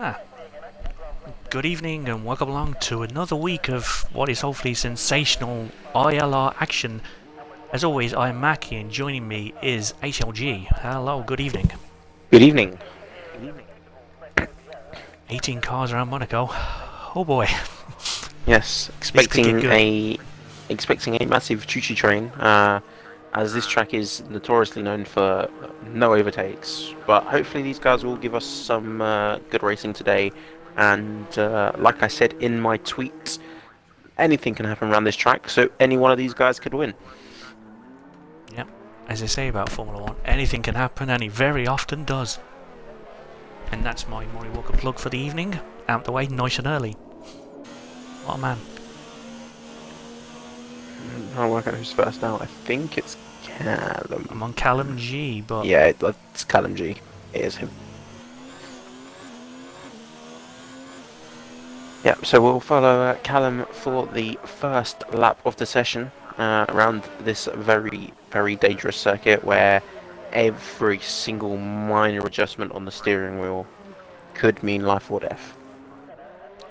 Ah, good evening and welcome along to another week of what is hopefully sensational ILR action. As always, I am Mackie and joining me is HLG. Hello, good evening. Good evening. 18 cars around Monaco. Oh boy. Yes, This could get good. expecting a massive choo-choo train, as this track is notoriously known for no overtakes. But hopefully these guys will give us some good racing today. And like I said in my tweet, anything can happen around this track, so any one of these guys could win. Yep, as they say about Formula 1, anything can happen and it very often does. And that's my Maury Walker plug for the evening. Out the way, nice and early. What a man. I'll work out who's first now. I think it's Callum. I'm on Callum G, but... Yeah, it's Callum G. It is him. Yeah, so we'll follow Callum for the first lap of the session around this very, very dangerous circuit where every single minor adjustment on the steering wheel could mean life or death.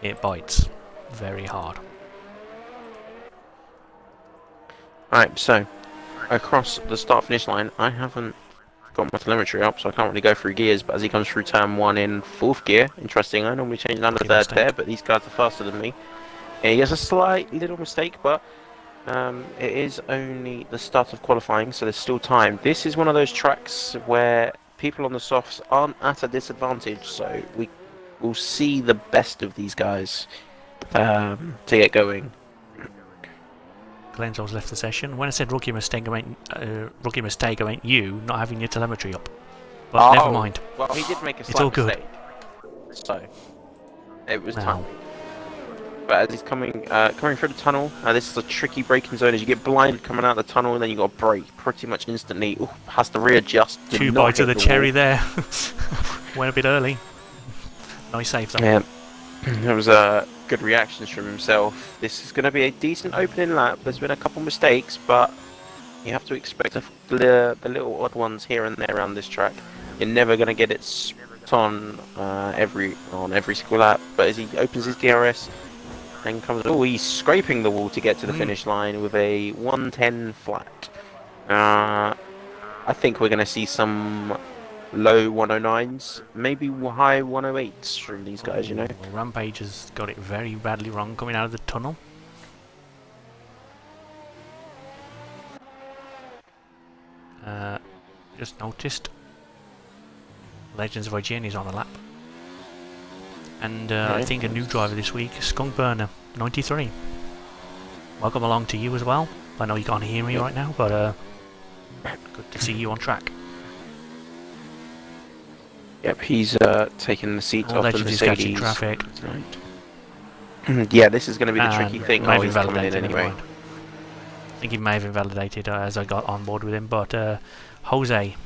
It bites very hard. Right, so across the start-finish line, I haven't got my telemetry up, so I can't really go through gears, but as he comes through turn 1 in 4th gear, interesting, I normally change down to 3rd there, but these guys are faster than me. And he has a slight little mistake, but it is only the start of qualifying, so there's still time. This is one of those tracks where people on the softs aren't at a disadvantage, so we will see the best of these guys to get going. Glenzo's left the session. When I said rookie mistake, I meant you not having your telemetry up. But never mind. Well, he did make a slight mistake. So it was time. But as he's coming through the tunnel, this is a tricky braking zone. As you get blinded coming out of the tunnel, and then you got to brake pretty much instantly. Ooh, has to readjust. 2 bites of the cherry there. Went a bit early. Nice save though. Yeah, there was good reactions from himself. This is going to be a decent opening lap. There's been a couple mistakes, but you have to expect the little odd ones here and there around this track. You're never going to get it spot on every single lap. But as he opens his DRS and comes, he's scraping the wall to get to the finish line with a 110 flat. I think we're going to see some low 109s, maybe high 108s from these guys, you know. Well, Rampage has got it very badly wrong coming out of the tunnel. Just noticed Legends of IGN is on the lap. And I think a new driver this week, Skunk Burner 93. Welcome along to you as well. I know you can't hear me right now, but good to see you on track. Yep, he's taking the seat off the Mercedes. Traffic. Right. Yeah, this is going to be the tricky thing. Oh, he's coming in anyway. I think he may have invalidated as I got on board with him, but Jose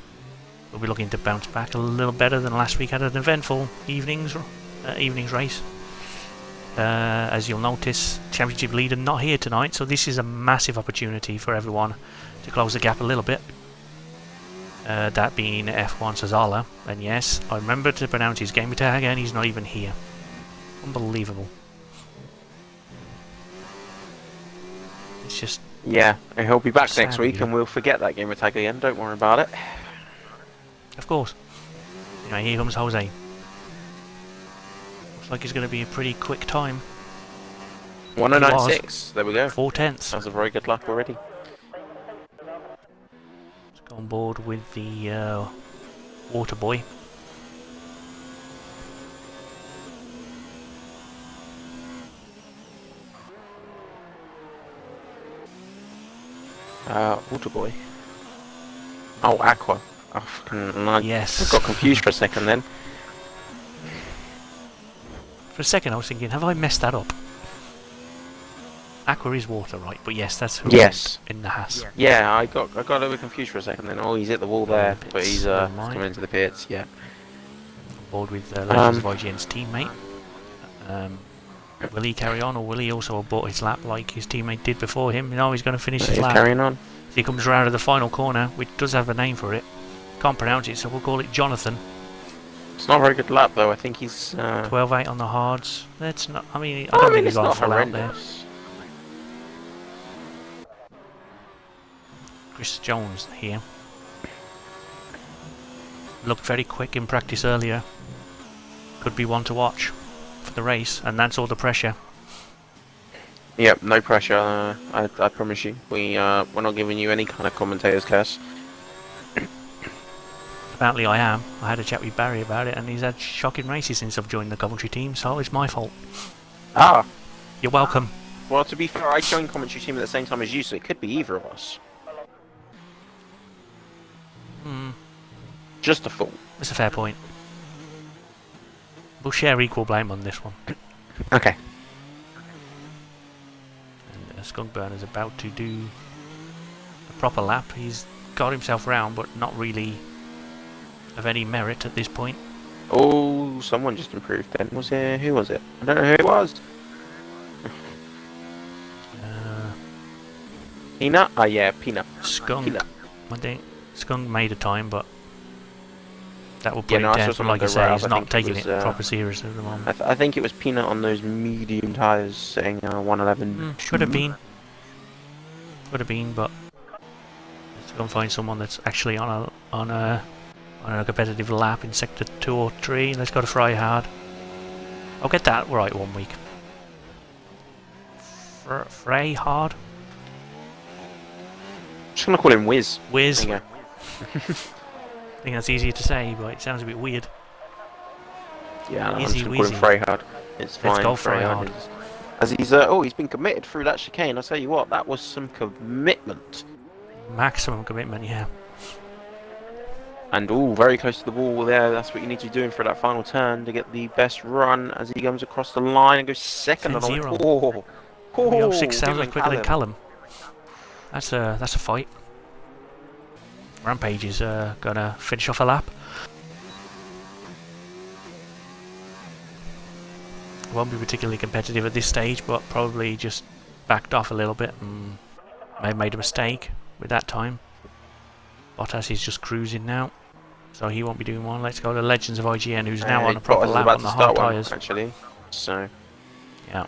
will be looking to bounce back a little better than last week. Had an eventful evenings race. As you'll notice, championship leader not here tonight, so this is a massive opportunity for everyone to close the gap a little bit. That being F1 Sazala, and yes, I remember to pronounce his gamer tag and he's not even here. Unbelievable. It's just... Yeah, and he'll be back next week and we'll forget that gamer tag again, don't worry about it. Of course. Anyway, here comes Jose. Looks like it's going to be a pretty quick time. 109.6, there we go. 4/10. That's a very good luck already. On board with the water boy. Water boy. Oh, Aqua. Yes. I got confused for a second then. For a second I was thinking, have I messed that up? Aqua is water, right? But yes, that's who in the Haas. Yeah, I got a little bit confused for a second then. Oh, he's hit the wall there, but he's coming into the pits, yeah. On board with Legends of IGN's teammate. Will he carry on, or will he also abort his lap like his teammate did before him? No, he's going to finish his lap. Carrying on. So he comes around to the final corner, which does have a name for it. Can't pronounce it, so we'll call it Jonathan. It's not a very good lap though. I think he's 12.8 on the hards. That's not. I mean, I well, don't think he's it's gone not full out there. horrendous. Chris Jones here. Looked very quick in practice earlier. Could be one to watch for the race, and that's all the pressure. Yep, no pressure. I promise you. We're not giving you any kind of commentator's curse. Apparently I am. I had a chat with Barry about it, and he's had shocking races since I've joined the commentary team, so it's my fault. Ah. You're welcome. Well, to be fair, I joined commentary team at the same time as you, so it could be either of us. Just a thought. That's a fair point. We'll share equal blame on this one. Okay. And Skunk Burner's about to do a proper lap. He's got himself round, but not really of any merit at this point. Oh, someone just improved then. Was it? Who was it? I don't know who it was. Peanut? Oh yeah, Peanut. Skunk. Peanut. I think Skunk made a time, but that will put him I down. saw But someone like I go say, right he's up. not taking it proper serious at the moment. I think it was Peanut on those medium tyres saying 111. Could have been. Could have been, but let's go and find someone that's actually on a competitive lap in sector 2 or 3. Let's go to Fry Hard. I'll get that right one week. Fray Hard? I'm just gonna call him Wiz. Wiz. There you I think that's easier to say, but it sounds a bit weird. go. Yeah, I'm Easy just gonna call him Freyhard. It's fine. Let's go Freyhard. As he's he's been committed through that chicane. I'll tell you what, that was some commitment. Maximum commitment, yeah. And very close to the wall there. That's what you need to be doing for that final turn to get the best run as he comes across the line and goes second. 10-0. Oh, 6,000 quicker than Callum. That's a fight. Rampage is gonna finish off a lap. Won't be particularly competitive at this stage, but probably just backed off a little bit and may have made a mistake with that time. Bottas is just cruising now, so he won't be doing one. Let's go to Legends of IGN, who's now on a proper lap on the hard tyres. Actually, so yeah,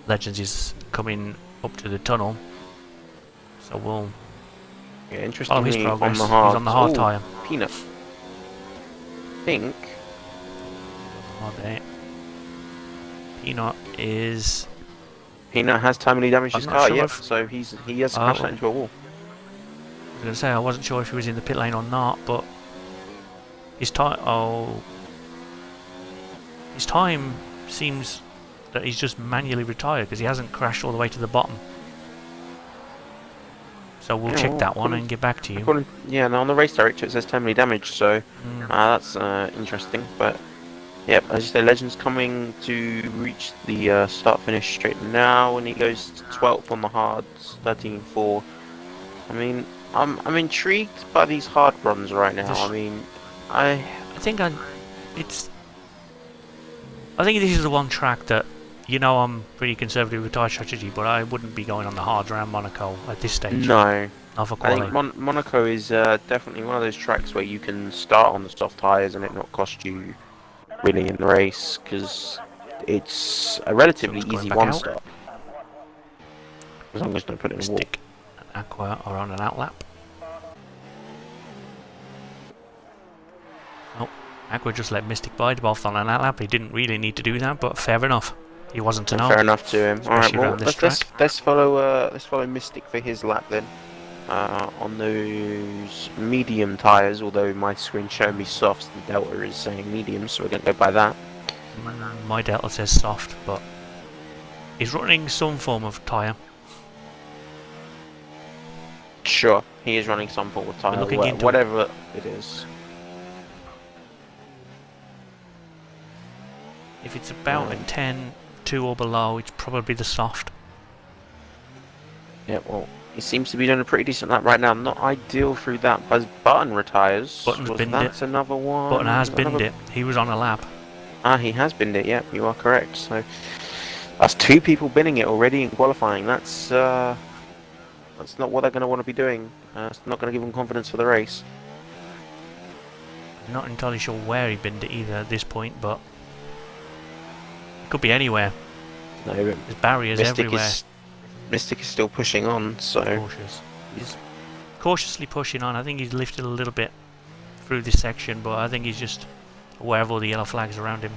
Legends is coming up to the tunnel, so we'll interesting. follow his progress. On the hard. He's on the hard tyre. Peanut. Think. Oh, there. Peanut is. Peanut has terminally damaged his car, sure so he has crashed that into a wall. I was going to say, I wasn't sure if he was in the pit lane or not, but his time seems that he's just manually retired because he hasn't crashed all the way to the bottom. So we'll check that one and get back to you. Yeah, now on the race director it says terminally damaged, so that's interesting. But yeah, as you say, Legend's coming to reach the start-finish straight now, and he goes 12th on the hards, 13-4. I mean, I'm intrigued by these hard runs right now. I mean, I think this is the one track that, you know, I'm pretty conservative with tyre strategy, but I wouldn't be going on the hards around Monaco at this stage. No. Not for I quality. think Monaco is definitely one of those tracks where you can start on the soft tyres and it not cost you really in the race, because it's a relatively easy one-stop. As long as you don't put it in a wall. Aqua are on an outlap. Oh, Aqua just let Mystic by both on an outlap. He didn't really need to do that, but fair enough. He wasn't to know. Fair enough to him. Alright, well, let's follow Mystic for his lap then. On those medium tyres, although my screen showing me softs, the Delta is saying medium, so we're going to go by that. My Delta says soft, but he's running some form of tyre. Sure, he is running some form of tyre, whatever it is. If it's about a 10-2 or below, it's probably the soft. Yeah, well, he seems to be doing a pretty decent lap right now. Not ideal through that, but Button retires. Button's binned it. That's another one. Button has binned it. He was on a lap. Ah, he has binned it, yep, you are correct. So, that's 2 people binning it already in qualifying. That's not what they're going to want to be doing. It's not going to give them confidence for the race. Not entirely sure where he'd been to either at this point, but it could be anywhere. No, There's barriers everywhere. Mystic is still pushing on, so Cautious. He's cautiously pushing on. I think he's lifted a little bit through this section, but I think he's just aware of all the yellow flags around him.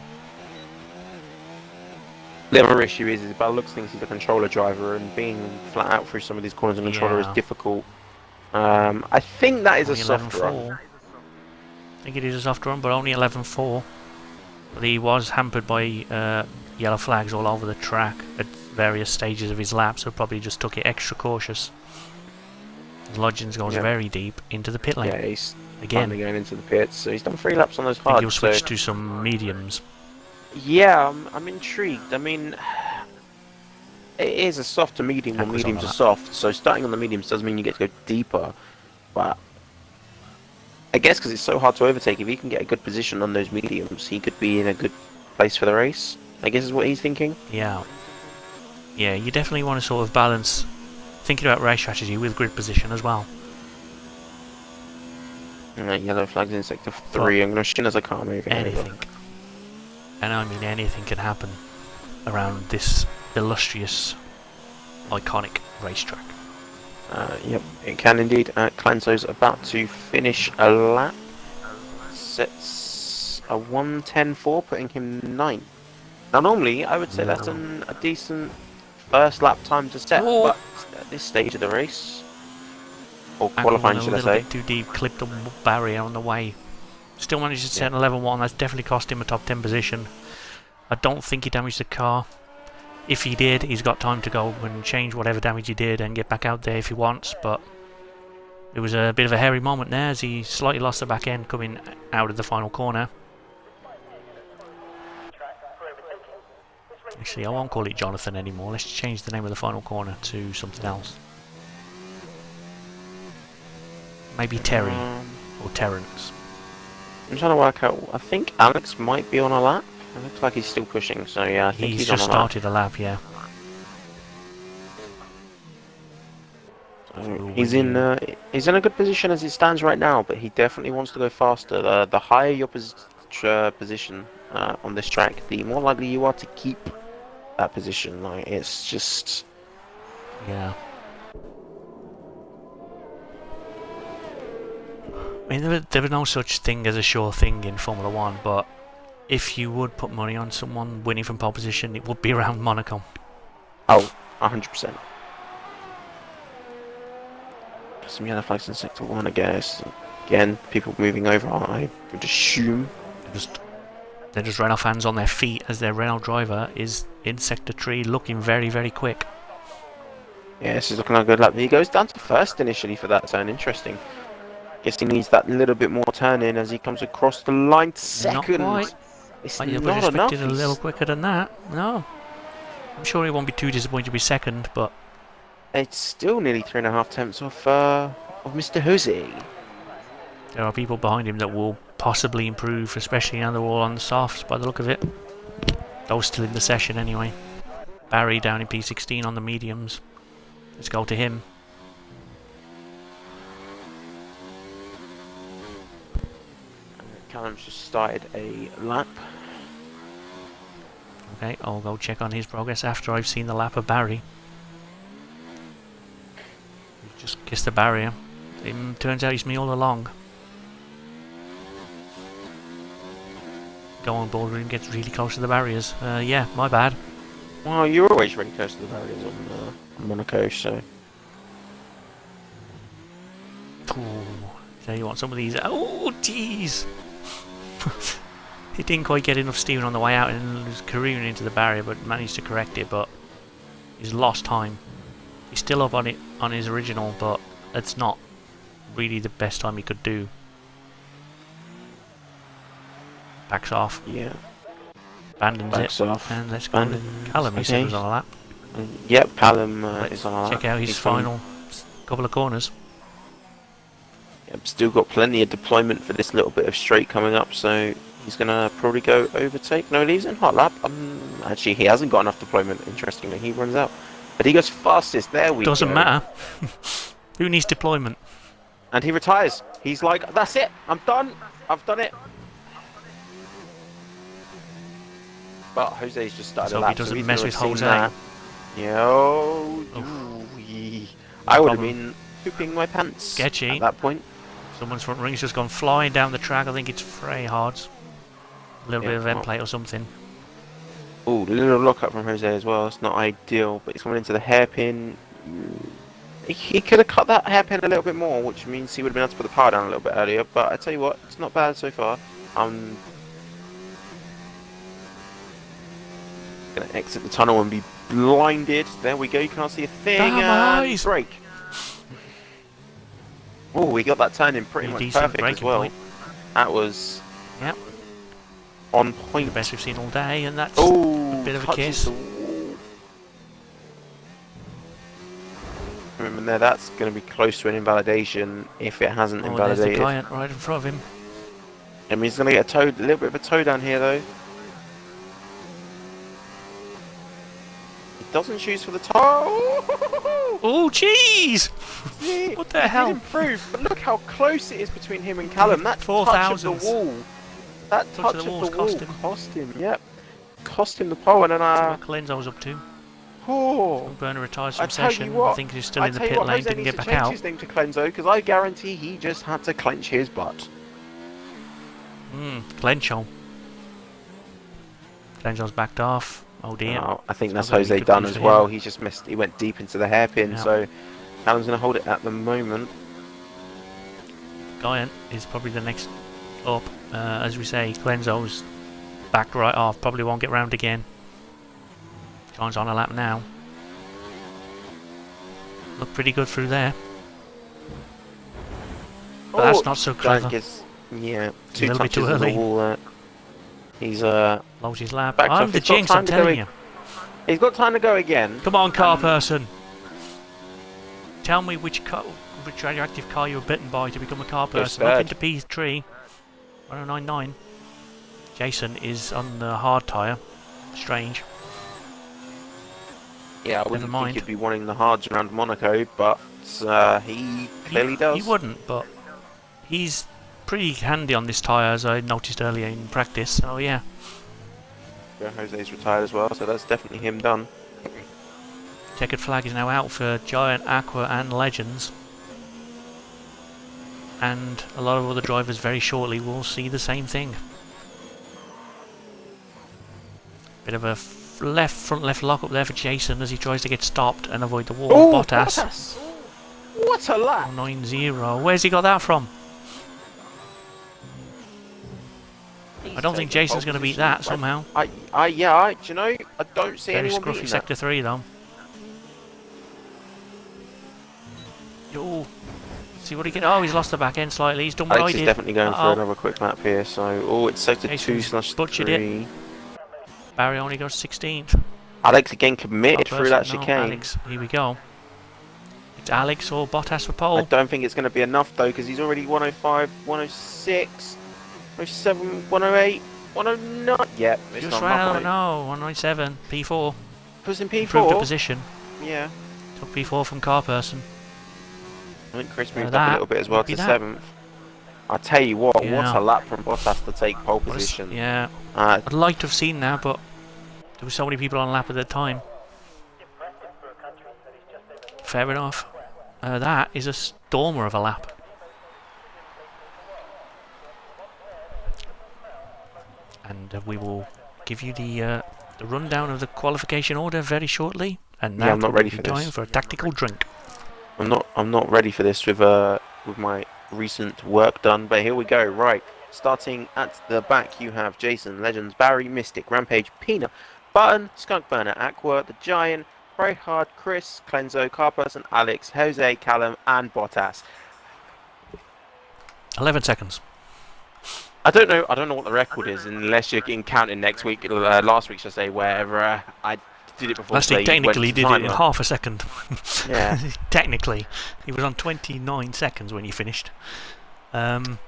the other issue is by looks thinks he's a controller driver, and being flat out through some of these corners on controller is difficult. I think that is a soft run. I think it is a soft run, but only 11.4. But he was hampered by yellow flags all over the track at various stages of his lap, so probably just took it extra cautious. Lodgins goes very deep into the pit lane. Yeah, he's again going into the pits, so he's done 3 laps on those hards. I think he'll switch to some mediums. Yeah, I'm intrigued. I mean, it is a soft to medium, or medium to soft, so starting on the mediums does mean you get to go deeper, but I guess because it's so hard to overtake, if he can get a good position on those mediums, he could be in a good place for the race, I guess is what he's thinking. Yeah, you definitely want to sort of balance thinking about race strategy with grid position as well. Yellow flags in sector 3, I'm going to assume as I can't move anything. And I mean anything can happen around this illustrious, iconic racetrack. Yep, it can indeed. Clanzo's about to finish a lap. Sets a 1:10.4, putting him 9th. Now normally I would say that's a decent first lap time to set, but at this stage of the race, or qualifying should I say. Bit too deep, clipped the barrier on the way. Still managed to set an 11.1, that's definitely cost him a top 10 position. I don't think he damaged the car. If he did, he's got time to go and change whatever damage he did and get back out there if he wants, but it was a bit of a hairy moment there as he slightly lost the back end coming out of the final corner. Actually, I won't call it Jonathan anymore, let's change the name of the final corner to something else. Maybe Terry, or Terrence. I'm trying to work out, I think Alex might be on a lap. It looks like he's still pushing, so yeah, I think he's just on a lap. started a lap, yeah. So he's in a good position as it stands right now, but he definitely wants to go faster. The higher your position on this track, the more likely you are to keep that position. Like, it's just... Yeah. I mean, there was no such thing as a sure thing in Formula 1, but if you would put money on someone winning from pole position, it would be around Monaco. Oh, 100%. Some yellow flags in sector 1, I guess. Again, people moving over, I would assume. They just ran off hands on their feet as their Renault driver is in sector 3 looking very, very quick. Yeah, this is looking like a good lap. He goes down to first initially for that turn, interesting. Guess he needs that little bit more turn in as he comes across the line to second. Not quite. It's I not would have enough. expected a little quicker than that. No. I'm sure he won't be too disappointed to be second, but... It's still nearly 3.5 tenths of Mr. Jose. There are people behind him that will possibly improve, especially now they're all on the softs by the look of it. Those still in the session anyway. Barry down in P16 on the mediums. Let's go to him. Callum's just started a lap. Okay, I'll go check on his progress after I've seen the lap of Barry. He's just kissed the barrier. It turns out it's me all along. Go on board and gets really close to the barriers. Yeah, my bad. Well, you're always really close to the barriers on Monaco, so... Ooh, tell you what, some of these... Oh, jeez! He didn't quite get enough steering on the way out and was careening into the barrier, but managed to correct it, but he's lost time. He's still up on it on his original, but it's not really the best time he could do. Backs off. Yeah. Abandons Backs it. off. And let's go to Callum, he said was on a lap. Yep, Callum is on a lap. Check out his final couple of corners. Yep, still got plenty of deployment for this little bit of straight coming up, so he's going to probably go overtake. No, he's in hot lap. Actually, he hasn't got enough deployment, interestingly. He runs out. But he goes fastest. There we go. Doesn't matter. Who needs deployment? And he retires. He's like, that's it. I'm done. I've done it. But Jose's just started So a lap. he doesn't he's mess gonna with have seen Jose. that. Yo, I would have problem. been pooping my pants Sketchy. at that point. Someone's front ring's just gone flying down the track. I think it's Freyhards. A little bit of end plate or something. Oh, a little lockup from Jose as well. It's not ideal, but he's coming into the hairpin. He could have cut that hairpin a little bit more, which means he would have been able to put the power down a little bit earlier. But I tell you what, it's not bad so far. I'm gonna exit the tunnel and be blinded. There we go. You can't see a thing. And brake. Oh, we got that turn in pretty much perfect as well. Point. That was on point. The best we've seen all day, and that's a bit of a kiss. Remember there, that's going to be close to an invalidation if it hasn't invalidated. There's the client right in front of him. I mean, he's going to get a little bit of a toe down here though. He doesn't choose for the toe. Oh, jeez! What the hell? He did improve, but look how close it is between him and Callum. That 4,000s. touch of the wall. That touch of the wall cost him. Yep. Cost him the pole, and then what Clenzo's up to. Burner retires from session. I think he's still in the pit lane. Didn't get back out. His name to Clenzo because I guarantee he just had to clench his butt. Clencho. Clenzo's backed off. Oh dear. Oh, I think that's Jose done as well. He just missed. He went deep into the hairpin, so Callum's going to hold it at the moment. Giant is probably the next up. As we say, Clenzo's backed right off. Probably won't get round again. John's on a lap now. Look pretty good through there. But that's not so clever. Two touches too early. The wall there. He's loads his lap. I'm the jinx, I'm telling you. He's got time to go again. Come on, car person. Tell me which radioactive car you were bitten by to become a car person. Look into P3. 1099. Jason is on the hard tyre. Strange. Yeah, I wouldn't think he'd be wanting the hards around Monaco, but he clearly does. He wouldn't, but he's pretty handy on this tyre, as I noticed earlier in practice, so yeah. Jose's retired as well, so that's definitely him done. Checkered flag is now out for Giant, Aqua and Legends. And a lot of other drivers very shortly will see the same thing. Bit of a front left lock up there for Jason as he tries to get stopped and avoid the wall. Oh, Bottas. What a lap! 9-0. Where's he got that from? I don't think Jason's going to beat that somehow. Do you know, I don't see Very anyone scruffy beating sector 3 though. Yo, see what he can. Oh, he's lost the back end slightly. He's done what I did. He's definitely going for another quick lap here. So, it's sector 2/3. Barry only goes 16th. Alex again committed through that chicane. Alex, here we go. It's Alex or Bottas for pole. I don't think it's going to be enough though, because he's already 105, 106, 107, 108, 109. Yep, it's just not ran enough. No, 197, P4. Was in P4. Improved the position. Yeah. Took P4 from car person. I think Chris moved up a little bit as well to 7th. I tell you what a lap from Bottas to take pole position. Yeah. I'd like to have seen that, but there were so many people on lap at the time. Fair enough. That is a stormer of a lap. And we will give you the rundown of the qualification order very shortly. And now I'm not ready for time this. for a tactical drink. I'm not ready for this with my recent work done, but here we go. Right, starting at the back, you have Jason, Legends, Barry, Mystic, Rampage, Peanut, Button, Skunk Burner, Aqua, the Giant, Brayhard, Chris, Clenzo, Carperson, Alex, Jose, Callum, and Bottas. 11 seconds. I don't know what the record is unless you're getting counted next week, last week, should I say, where I did it before. Last week technically did it in half a second. Yeah. Technically. He was on 29 seconds when he finished. I'm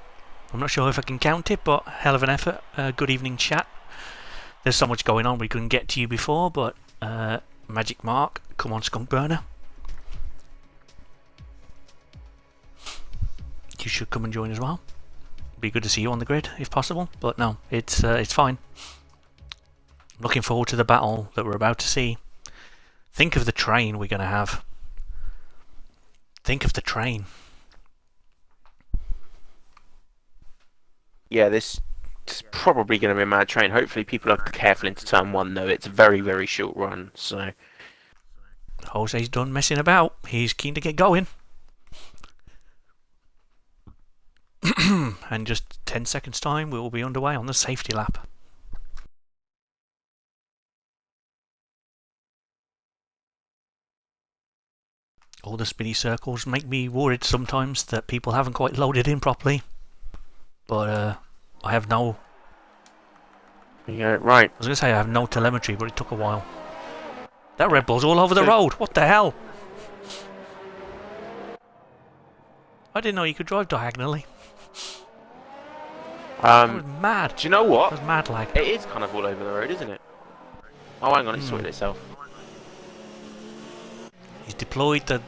not sure if I can count it, but hell of an effort. Good evening, chat. There's so much going on we couldn't get to you before, but Magic Mark, come on, Skunk Burner. you should come and join as well. Be good to see you on the grid if possible, but no, it's fine. Looking forward to the battle that we're about to see. Think of the train we're going to have. Think of the train. Yeah, this is probably going to be a mad train. Hopefully people are careful into turn 1 though. It's a very, very short run, so... Jose's done messing about. He's keen to get going. And just 10 seconds time we will be underway on the safety lap. All the spinny circles make me worried sometimes that people haven't quite loaded in properly. But I have no... Yeah, right. I was going to say I have no telemetry, but it took a while. That Red Bull's all over the road. What the hell? I didn't know you could drive diagonally. That was mad. Do you know what? That was mad lag. It is kind of all over the road, isn't it? Oh, hang on, it sorted itself. He's deployed the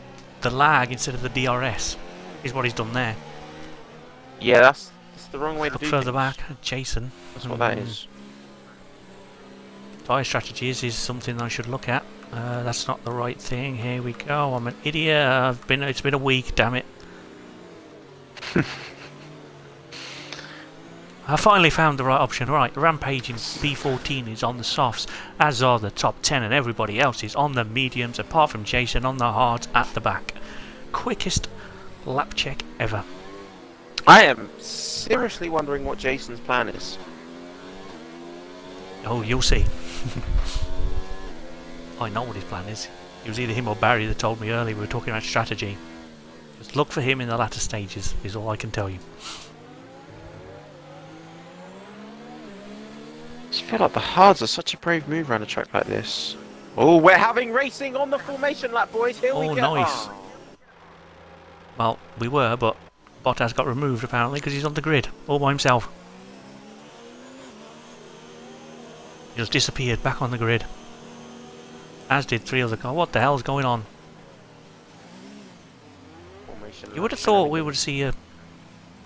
lag instead of the DRS. Is what he's done there. Yeah, that's the wrong way to Look do further things. back, Jason. That's what that is. Tyre strategies is something I should look at. That's not the right thing. Here we go. I'm an idiot. It's been a week. Damn it. I finally found the right option. Right, Rampage in P14 is on the softs, as are the top 10, and everybody else is on the mediums, apart from Jason on the hards at the back. Quickest lap check ever. I am seriously wondering what Jason's plan is. Oh, you'll see. I know what his plan is. It was either him or Barry that told me earlier we were talking about strategy. Just look for him in the latter stages, is all I can tell you. I just feel like the hards are such a brave move around a track like this. Oh, we're having racing on the formation lap, boys. Here we go. Oh, nice. Well, we were, but Bottas got removed apparently because he's on the grid all by himself. He just disappeared back on the grid. As did 3 other cars. What the hell's going on? You would have thought we would see a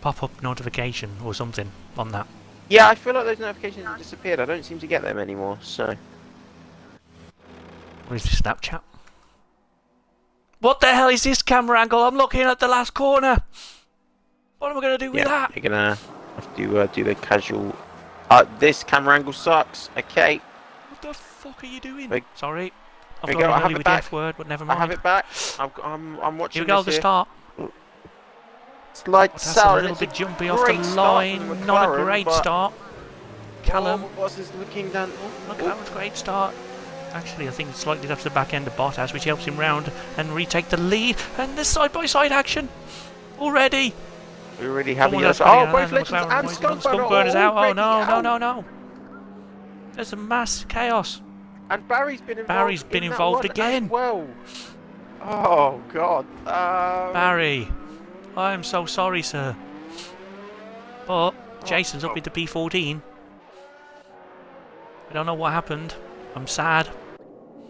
pop-up notification or something on that. Yeah, I feel like those notifications have disappeared. I don't seem to get them anymore, so... Where's the Snapchat? What the hell is this camera angle? I'm looking at the last corner! What am I going to do with that? You're going to have to do the casual... this camera angle sucks. Okay. What the fuck are you doing? Wait. Sorry. I've There got you go, I to have with it the back. F word, but never mind. I have it back. I'm watching Here we go, this the here. start. Slide That's sour. a little bit jumpy off great the start line. from Not a McLaren, great but- start. Callum. Oh, what's this looking down? Look, that was a great start. Actually, I think it's slightly left to the back end of Bottas, which helps him round and retake the lead. And the side-by-side action already. We already have Someone a else Oh, putting both it legends on the and McLaren. Skunk Burner's out. Oh, already no, out. no. There's a mass chaos. And Barry's been involved. Barry's been in that involved one again. As well. Oh God. Barry, I'm so sorry, sir. But Jason's up into P14. I don't know what happened. I'm sad.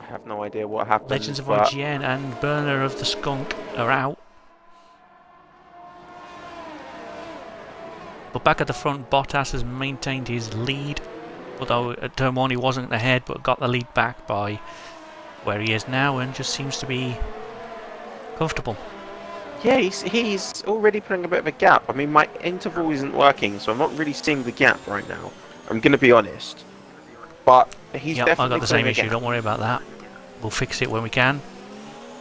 I have no idea what happened. Legends of but IGN and Burner of the Skunk are out. But back at the front, Bottas has maintained his lead. Although at turn 1 he wasn't ahead, but got the lead back by where he is now and just seems to be comfortable. Yeah, he's already putting a bit of a gap. I mean, my interval isn't working, so I'm not really seeing the gap right now. I'm going to be honest. But he's Yep, definitely I got the same putting a issue, gap. don't worry about that. We'll fix it when we can.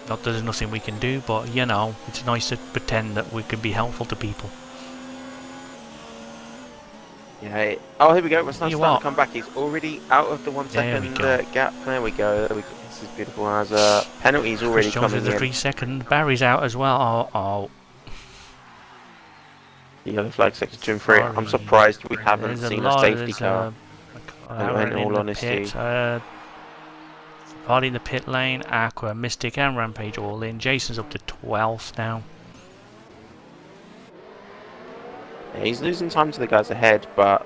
Not that there's nothing we can do, but you know, it's nice to pretend that we can be helpful to people. Yeah. Oh, here we go. It's not You starting what? to come back. He's already out of the 1 There we second go. gap. There we go. This is beautiful. As penalties already Chris Jones coming with the in. 3 second. Barry's out as well. Oh. The yellow flag sector to free. I'm Sorry. surprised we haven't There's seen lot, a safety there's, car. McLaren in all the honesty. pit, Party in the pit lane, Aqua, Mystic and Rampage all in. Jason's up to 12th now. Yeah, he's losing time to the guys ahead, but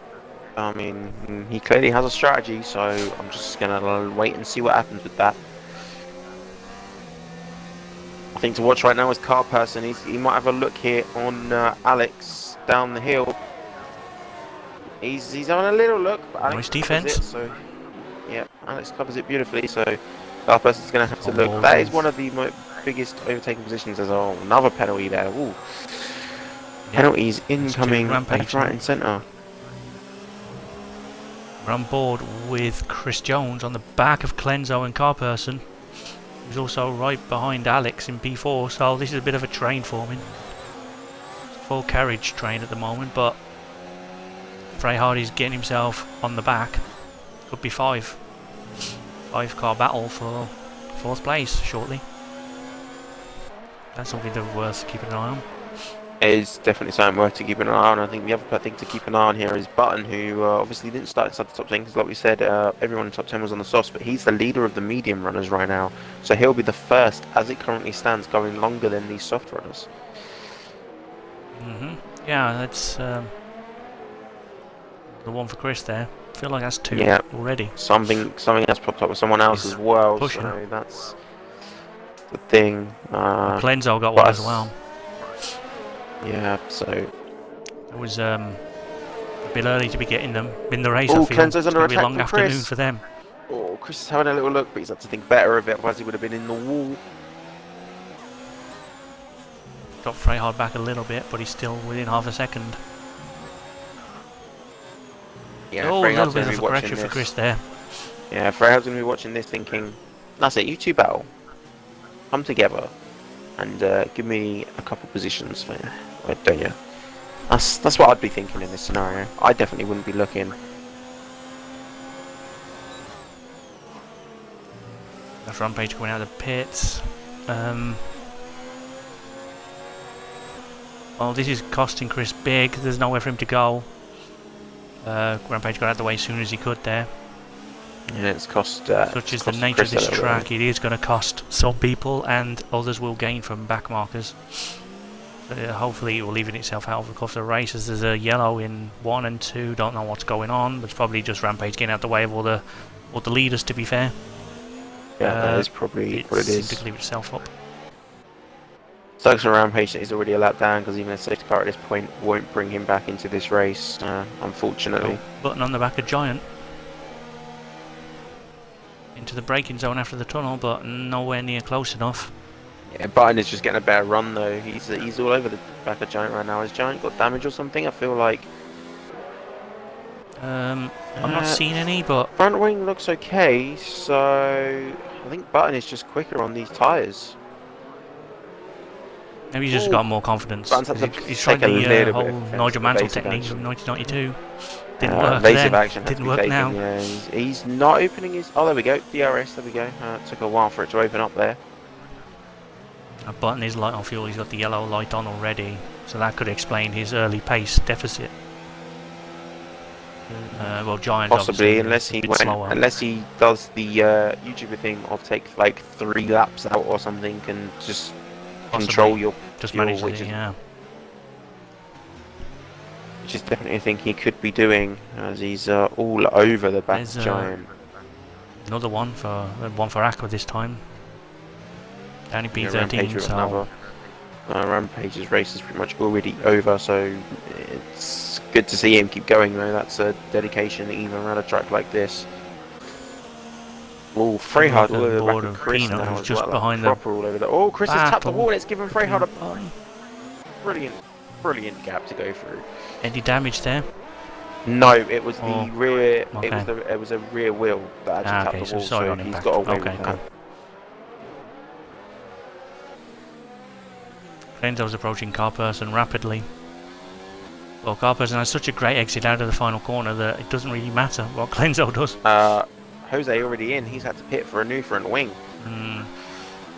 I mean, he clearly has a strategy, so I'm just gonna wait and see what happens with that. I think to watch right now is car person. He might have a look here on Alex down the hill. He's having a little look, but Alex Nice covers defense. it. So yeah, Alex covers it beautifully. So car person's going to have to look. balls That is of- one of the biggest overtaking positions. As well. Another penalty there. Ooh. Yep. Penalties incoming Rampage left, right, now. and centre. We're on board with Chris Jones on the back of Clenzo and Carperson. He's also right behind Alex in P4, so this is a bit of a train for me. Full carriage train at the moment, but Frey Hardy's getting himself on the back. Could be 5-car battle for 4th place shortly. That's something that's worth keeping an eye on. It is definitely something worth to keep an eye on. I think the other thing to keep an eye on here is Button, who obviously didn't start inside the top 10 because, like we said, everyone in the top 10 was on the softs, but he's the leader of the medium runners right now. So he'll be the first, as it currently stands, going longer than these soft runners. Yeah, that's the one for Chris there. I feel like that's 2 already. Something has popped up with someone else as well, pushing. so that's the thing. Clenzo got one as well. Yeah, so it was a bit early to be getting them in the race. Oh, I feel Clenzo's it's under going to be a attack long from afternoon Chris. for them. Oh, Chris is having a little look, but he's had to think better of it, otherwise he would have been in the wall. Got Freyhard back a little bit, but he's still within half a second. Yeah, oh, a little bit of a correction correction for Chris there. Yeah, Freyhard's going to be watching this thinking, that's it, you two battle. Come together and give me a couple positions, don't you? That's what I'd be thinking in this scenario. I definitely wouldn't be looking. That's Rampage coming out of the pits. Well, this is costing Chris big. There's nowhere for him to go. Rampage got out of the way as soon as he could there. Yeah, it's cost. Such is the nature of this track, it is going to cost some people, and others will gain from back markers. Hopefully it will even itself out of the course of the races. There's a yellow in 1 and 2, don't know what's going on. It's probably just Rampage getting out of the way of all the leaders, to be fair. Yeah, that is probably what it is. To clear itself up. Sucks for Rampage that he's already a lap down, because even a safety car at this point won't bring him back into this race, unfortunately. Button on the back of Giant. Into the braking zone after the tunnel, but nowhere near close enough. Yeah, Button is just getting a better run though. He's all over the back of Giant right now. Has Giant got damage or something? I feel like. I'm not seeing any, but front wing looks okay. So I think Button is just quicker on these tyres. Maybe he's just got more confidence. He's tried the whole Nigel Mansell technique from 1992. Didn't work then. Action didn't work taken. Now. Yeah, he's not opening his. Oh, there we go. DRS. There we go. It took a while for it to open up there. A Button is light on fuel. He's got the yellow light on already, so that could explain his early pace deficit. Well, Giant possibly, unless he does the YouTuber thing of take like 3 laps out or something and just control your manage which is definitely a thing he could be doing, as he's all over the back. Giant. Another one for Aqua this time. Only P13. Rampage so Rampage's race is pretty much already over, so it's good to see him keep going though. That's a dedication even around a track like this. Oh, Freyhard all over the back of Chris now as just well, behind proper all over the. Oh, Chris has tapped the wall. It's given Freyhard a brilliant gap to go through. Any damage there? No, it was the rear. Okay. It was a rear wheel that actually tapped the wall, so he's got away with that. Clenzo's approaching Carperson rapidly. Well, Carperson has such a great exit out of the final corner that it doesn't really matter what Clenzo does. Jose already in. He's had to pit for a new front wing.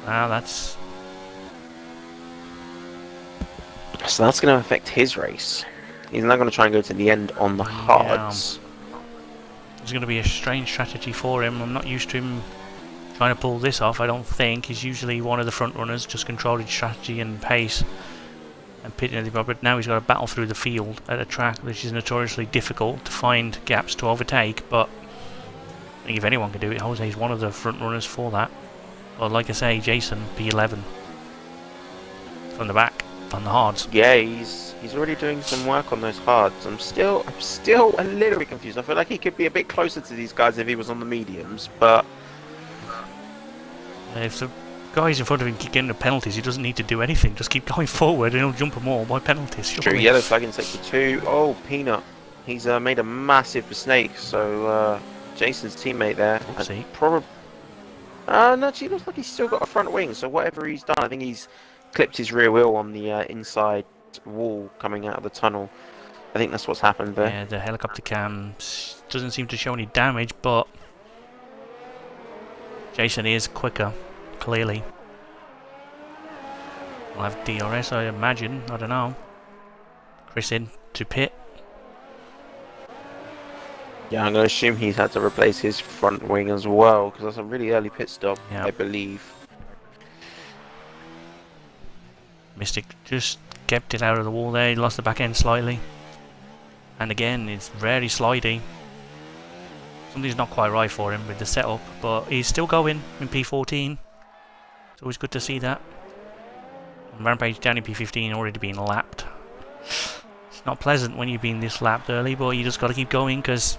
Wow, that's. So that's going to affect his race. He's now going to try and go to the end on the hards. It's going to be a strange strategy for him. I'm not used to him trying to pull this off. I don't think he's usually one of the front runners, just controlling strategy and pace and pitting at the bar. But now he's got to battle through the field at a track which is notoriously difficult to find gaps to overtake. But I think if anyone can do it, Jose's one of the front runners for that. Well, like I say, Jason P11. from the back on the hards. Yeah, he's already doing some work on those hards. I'm still a little bit confused. I feel like he could be a bit closer to these guys if he was on the mediums, but If the guys in front of him keep getting the penalties, he doesn't need to do anything. Just keep going forward and he'll jump them all by penalties. true. Yellow flag in sector 2. Oh, Peanut. He's made a massive mistake. So Jason's teammate there. Probably. No, he looks like he's still got a front wing. So whatever he's done, I think he's clipped his rear wheel on the inside wall coming out of the tunnel. I think that's what's happened there. Yeah, the helicopter cam doesn't seem to show any damage, but Jason is quicker, clearly. We'll have DRS, I imagine. I don't know. Chris in to pit. Yeah, I'm going to assume he's had to replace his front wing as well, because that's a really early pit stop, Yep. I believe. Mystic just kept it out of the wall there. He lost the back end slightly. And again, it's very slidey. Something's not quite right for him with the setup, but he's still going in P14. It's always good to see that. And Rampage down in P15 already being lapped. It's not pleasant when you've been this lapped early, but you just got to keep going because,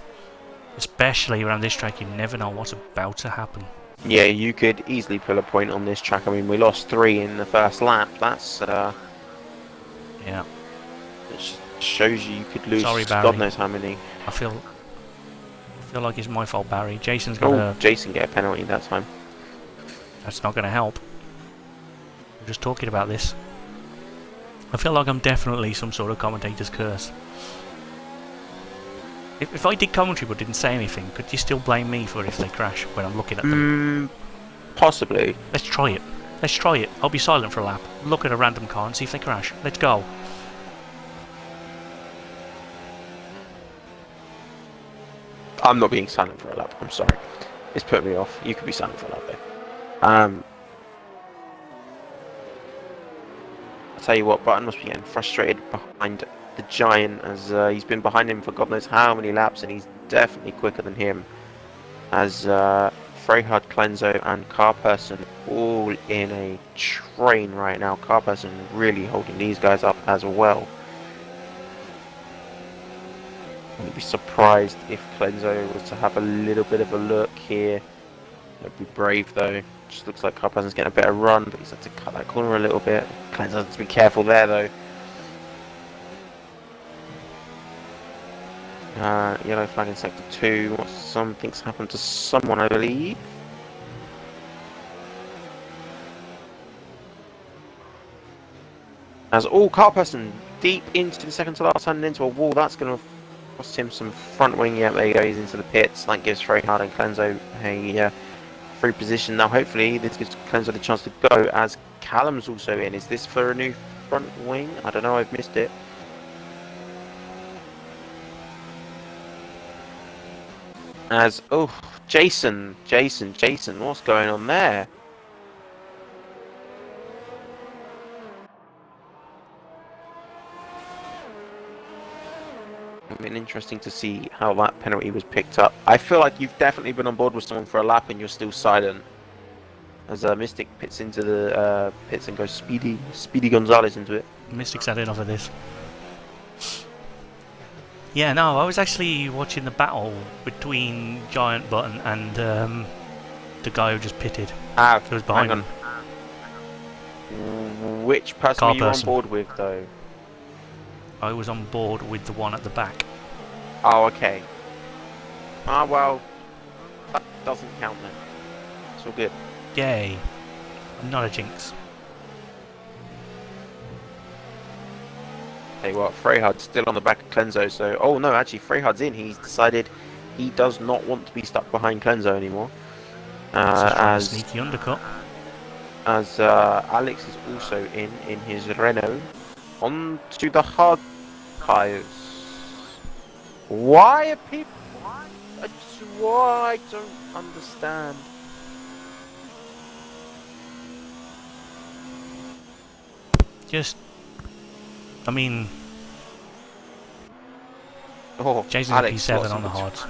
especially around this track, you never know what's about to happen. Yeah, you could easily pull a point on this track. I mean, we lost 3 in the first lap. That's yeah. It shows you could lose. Sorry, Barry. God knows how many. I feel like it's my fault, Barry. Jason's got Jason get a penalty that time. That's not going to help. We're just talking about this. I feel like I'm definitely some sort of commentator's curse. If I did commentary but didn't say anything, could you still blame me for if they crash when I'm looking at them? Possibly. Let's try it. Let's try it. I'll be silent for a lap. Look at a random car and see if they crash. Let's go. I'm not being silent for a lap. I'm sorry. It's put me off. You could be silent for a lap though. I'll tell you what, Button must be getting frustrated behind the Giant as he's been behind him for God knows how many laps and he's definitely quicker than him. As Freyhard, Clenzo and Carperson all in a train right now. Carperson really holding these guys up as well. I wouldn't be surprised if Clenzo was to have a little bit of a look here. That'd be brave though. Just looks like Carperson's getting a better run, but he's had to cut that corner a little bit. Clenzo has to be careful there though. Yellow flag in sector 2. Something's happened to someone, I believe. As Carperson deep into the second to last turn and into a wall. That's going to cost him some front wing. Yeah, there he goes into the pits. That gives Freyhard and Clenzo a free position. Now, hopefully, this gives Clenzo the chance to go as Callum's also in. Is this for a new front wing? I don't know. I've missed it. As Jason, what's going on there? It's been interesting to see how that penalty was picked up. I feel like you've definitely been on board with someone for a lap and you're still silent. As Mystic pits into the pits and goes Speedy Gonzalez into it. Mystic's had enough of this. Yeah, no, I was actually watching the battle between Giant Button and the guy who just pitted. Who was behind him. Which person were you on board with, though? I was on board with the one at the back. Oh, okay. Well, that doesn't count then. It's all good. Yay. I'm not a jinx. Tell you what, Freyhard's still on the back of Clenzo, so... Oh no, actually Freyhard's in. He's decided he does not want to be stuck behind Clenzo anymore. As sneaky undercut. As Alex is also in his Renault. On to the hard tyres. Why are people... Why? I don't understand. Just... I mean... Jason's Alex P7 on the hards.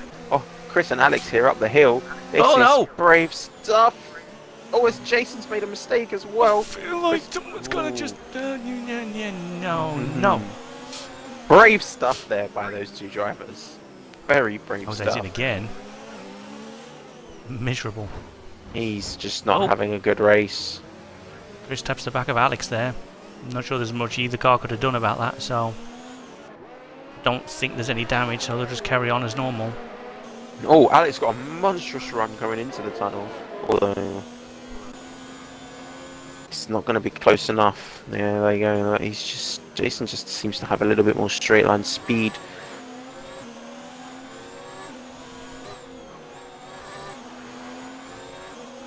Chris and Alex here up the hill. This is brave stuff. Oh, as Jason's made a mistake as well. I feel like someone's gonna just... no. Brave stuff there by those two drivers. Very brave Jose's stuff. in again. Miserable. He's just not having a good race. Chris taps the back of Alex there. I'm not sure there's much either car could have done about that, so... Don't think there's any damage, so they'll just carry on as normal. Oh, Alex got a monstrous run going into the tunnel. Although... it's not going to be close enough. Yeah, there you go. Jason just seems to have a little bit more straight line speed.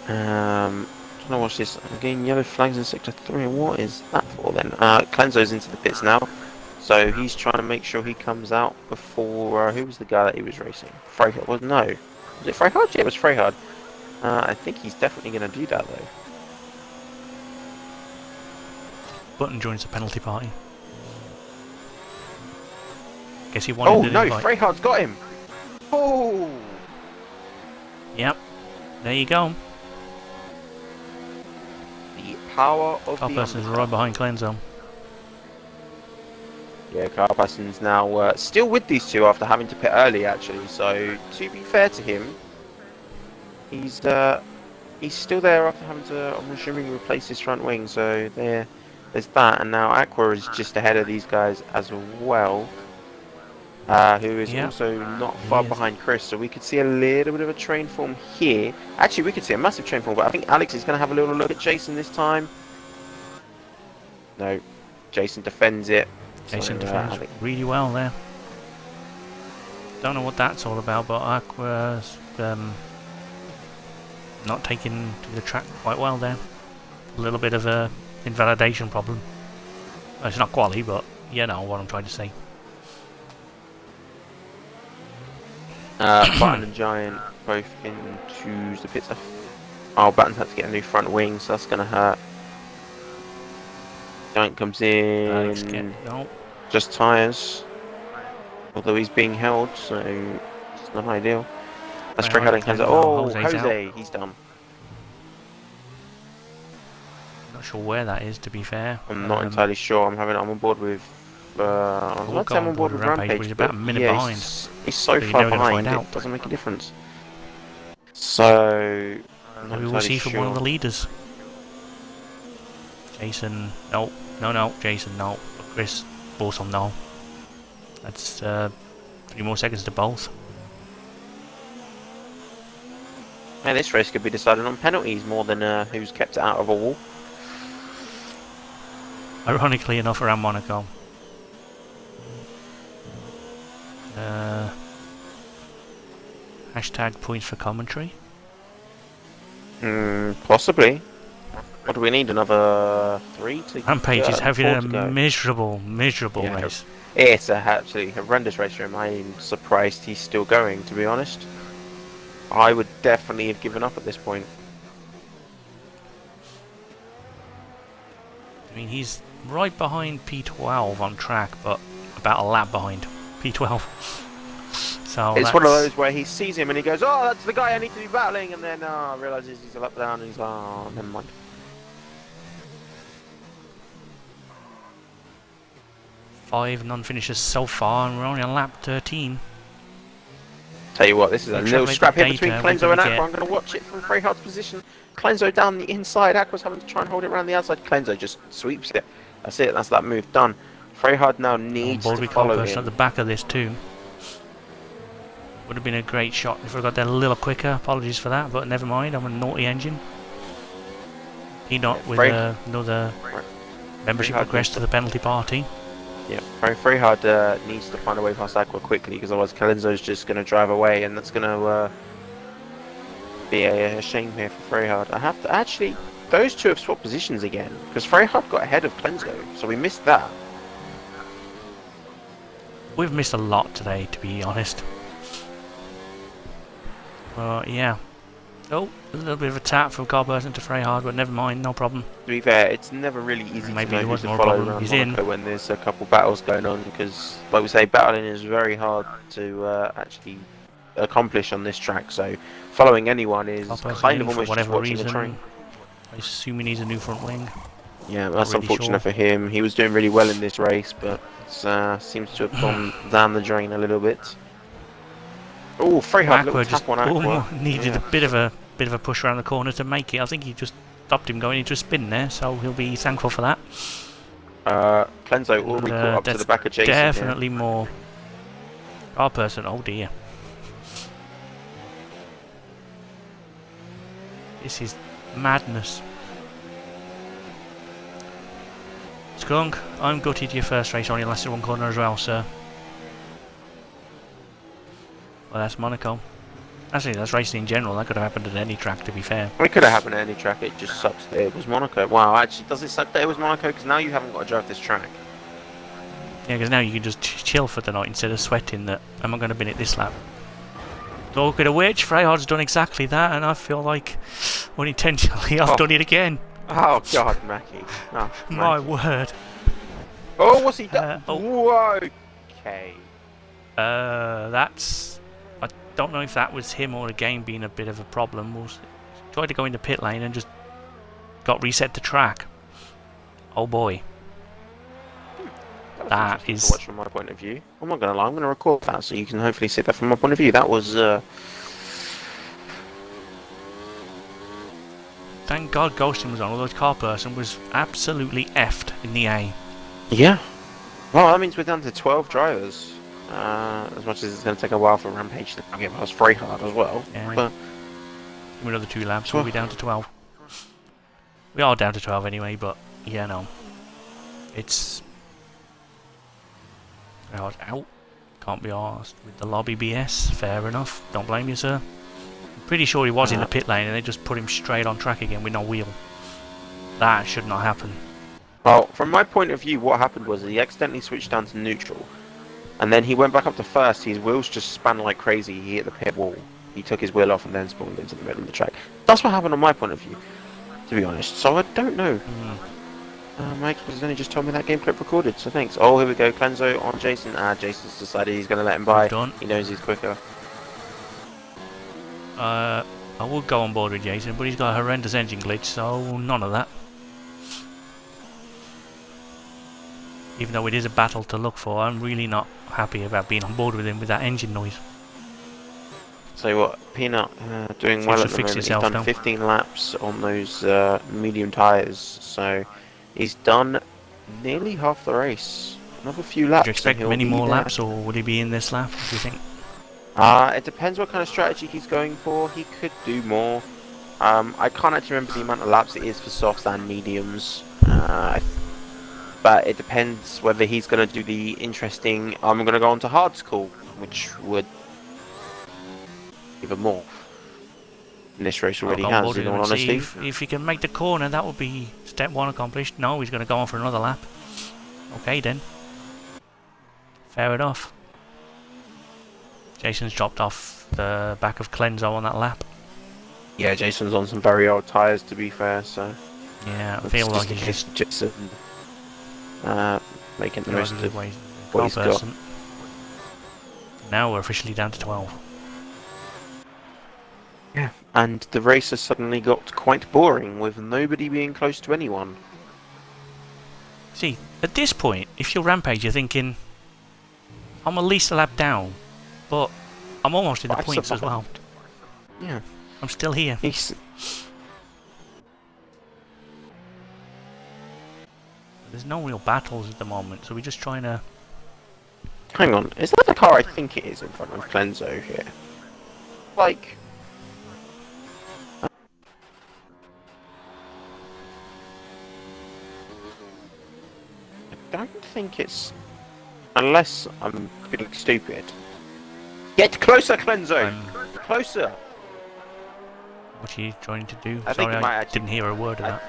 Trying to watch this. I'm getting yellow flags in sector 3. What is that for then? Clenzo's into the pits now. So he's trying to make sure he comes out before... who was the guy that he was racing? Freyhard? Well, no. Was it Freyhard? Yeah, it was Freyhard. I think he's definitely going to do that though. Button joins the penalty party. Guess he wanted Oh to no, invite. Freyhard's got him! Oh! Yep. There you go. The power of the Carperson's right behind Clenzo. Yeah, Carperson's now still with these two after having to pit early actually, so to be fair to him, he's still there after having to, I'm assuming, replace his front wing, so there's that, and now Aqua is just ahead of these guys as well, who is also not far behind Chris, so we could see a little bit of a train form here. Actually, we could see a massive train form, but I think Alex is going to have a little look at Jason this time. No, Jason defends it. Jason defends really well there. Don't know what that's all about, but Aqua's not taking to the track quite well there. A little bit of a invalidation problem. Well, it's not quality, but you know what I'm trying to say. Button and Giant both into the pits. Oh, Button's had to get a new front wing, so that's going to hurt. Giant comes in, just tyres, although he's being held, so it's not ideal. That's Frank Harding comes out. Oh, Jose, he's done. Not sure where that is, to be fair. I'm not entirely sure. I'm on board with. I'm on board with Rampage, he's about a minute behind. He's so far behind, it doesn't make a difference. So, maybe we'll see from one of the leaders. Jason, no, Jason, no. Chris, Bosom, no. That's 3 more seconds to both. Yeah, this race could be decided on penalties more than who's kept it out of a wall. Ironically enough, around Monaco. Hashtag points for commentary. Possibly. What do we need? Another 3 to... Rampage is having a miserable race. It's a absolutely horrendous race for him. I'm surprised he's still going, to be honest. I would definitely have given up at this point. I mean, he's right behind P12 on track, but about a lap behind P12. So it's one of those where he sees him and he goes, oh, that's the guy I need to be battling, and then realises he's a lap down and he's like, oh, never mind. Five non-finishers so far, and we're only on lap 13. Tell you what, this is a little scrap here between Clenzo and Aqua. I'm going to watch it from Freyhard's position. Clenzo down the inside, Aqua's having to try and hold it around the outside. Clenzo just sweeps it. That's it, that's that move done. Freyhard now needs to follow him. At the back of this too. Would have been a great shot if I got there a little quicker. Apologies for that, but never mind. I'm a naughty engine. Not with another membership request to the penalty party. Yeah, Freyhard needs to find a way past Aqua quickly, because otherwise Clenzo's just going to drive away, and that's going to be a shame here for Freyhard. I have to actually, those two have swapped positions again, because Freyhard got ahead of Clenzo, so we missed that. We've missed a lot today, to be honest. Yeah. Oh, a little bit of a tap from Carperson to Freyhard, but never mind, no problem. To be fair, it's never really easy to know who to follow around Monaco when there's a couple battles going on, because, like we say, battling is very hard to actually accomplish on this track, so following anyone is kind of almost just watching a train. I assume he needs a new front wing. Yeah, that's really unfortunate for him. He was doing really well in this race, but it seems to have gone down the drain a little bit. Oh, very hard little Aqua just tap on Aqua. needed a bit of a push around the corner to make it. I think he just stopped him going into a spin there, so he'll be thankful for that. Clenzo already caught up to the back of Jason. Definitely more. Our person, oh dear. This is madness. Skunk, I'm gutted your first race only lasted one corner as well, sir. Well, that's Monaco. Actually, that's racing in general. That could have happened at any track, to be fair. It could have happened at any track. It just sucks that it was Monaco. Wow, actually, does it suck that it was Monaco? Because now you haven't got to drive this track. Yeah, because now you can just chill for the night instead of sweating that am I going to bin it this lap. Talking of which, Freyhard's done exactly that, and I feel like unintentionally I've done it again. Oh God, Mackie. Oh, My word. Oh, what's he done? Whoa. Okay. That's... I don't know if that was him or the game being a bit of a problem. We'll tried to go into pit lane and just got reset the track. Oh boy. That is... to watch from my point of view. I'm not going to lie, I'm going to record that so you can hopefully see that from my point of view. That was... Thank God Ghosting was on, although the car person was absolutely effed in the A. Yeah. Well, that means we're down to 12 drivers. As much as it's going to take a while for Rampage to give us Freyhard as well. Yeah, but give me another 2 laps, we'll be down to 12. We are down to 12 anyway, but yeah, no. It's... out. Can't be arsed with the lobby BS. Fair enough. Don't blame you, sir. I'm pretty sure he was in the pit lane and they just put him straight on track again with no wheel. That should not happen. Well, from my point of view, what happened was he accidentally switched down to neutral. And then he went back up to first. His wheels just span like crazy. He hit the pit wall. He took his wheel off and then spawned into the middle of the track. That's what happened on my point of view, to be honest. So I don't know. Mike has only just told me that game clip recorded, so thanks. Oh, here we go. Clenzo on Jason. Jason's decided he's going to let him by. Done. He knows he's quicker. I would go on board with Jason, but he's got a horrendous engine glitch, so none of that. Even though it is a battle to look for, I'm really not happy about being on board with him with that engine noise. So what, Peanut doing well at the moment. He's done 15 laps on those medium tyres, so he's done nearly half the race. Another few laps. Do you expect many more laps, or would he be in this lap, do you think? It depends what kind of strategy he's going for. He could do more. I can't actually remember the amount of laps it is for softs and mediums. But it depends whether he's going to do the interesting, I'm going to go on to hard school, which would even more. And this race already has, in all honesty. If he can make the corner, that would be step 1 accomplished. No, he's going to go on for another lap. Okay then. Fair enough. Jason's dropped off the back of Clenzo on that lap. Yeah, Jason's on some very old tyres, to be fair, so... Yeah, I feel like he's just making the most of what he's got. Now we're officially down to 12. Yeah, and the race has suddenly got quite boring, with nobody being close to anyone. See, at this point, if you're Rampage, you're thinking, I'm at least a lap down, but I'm almost in the points as well. Yeah. I'm still here. There's no real battles at the moment, so we're just trying to... Hang on, is that the car I think it is in front of Clenzo here? Like... I don't think it's... Unless I'm being stupid. Get closer, Clenzo! Closer! What are you trying to do? Sorry, I didn't hear a word of that.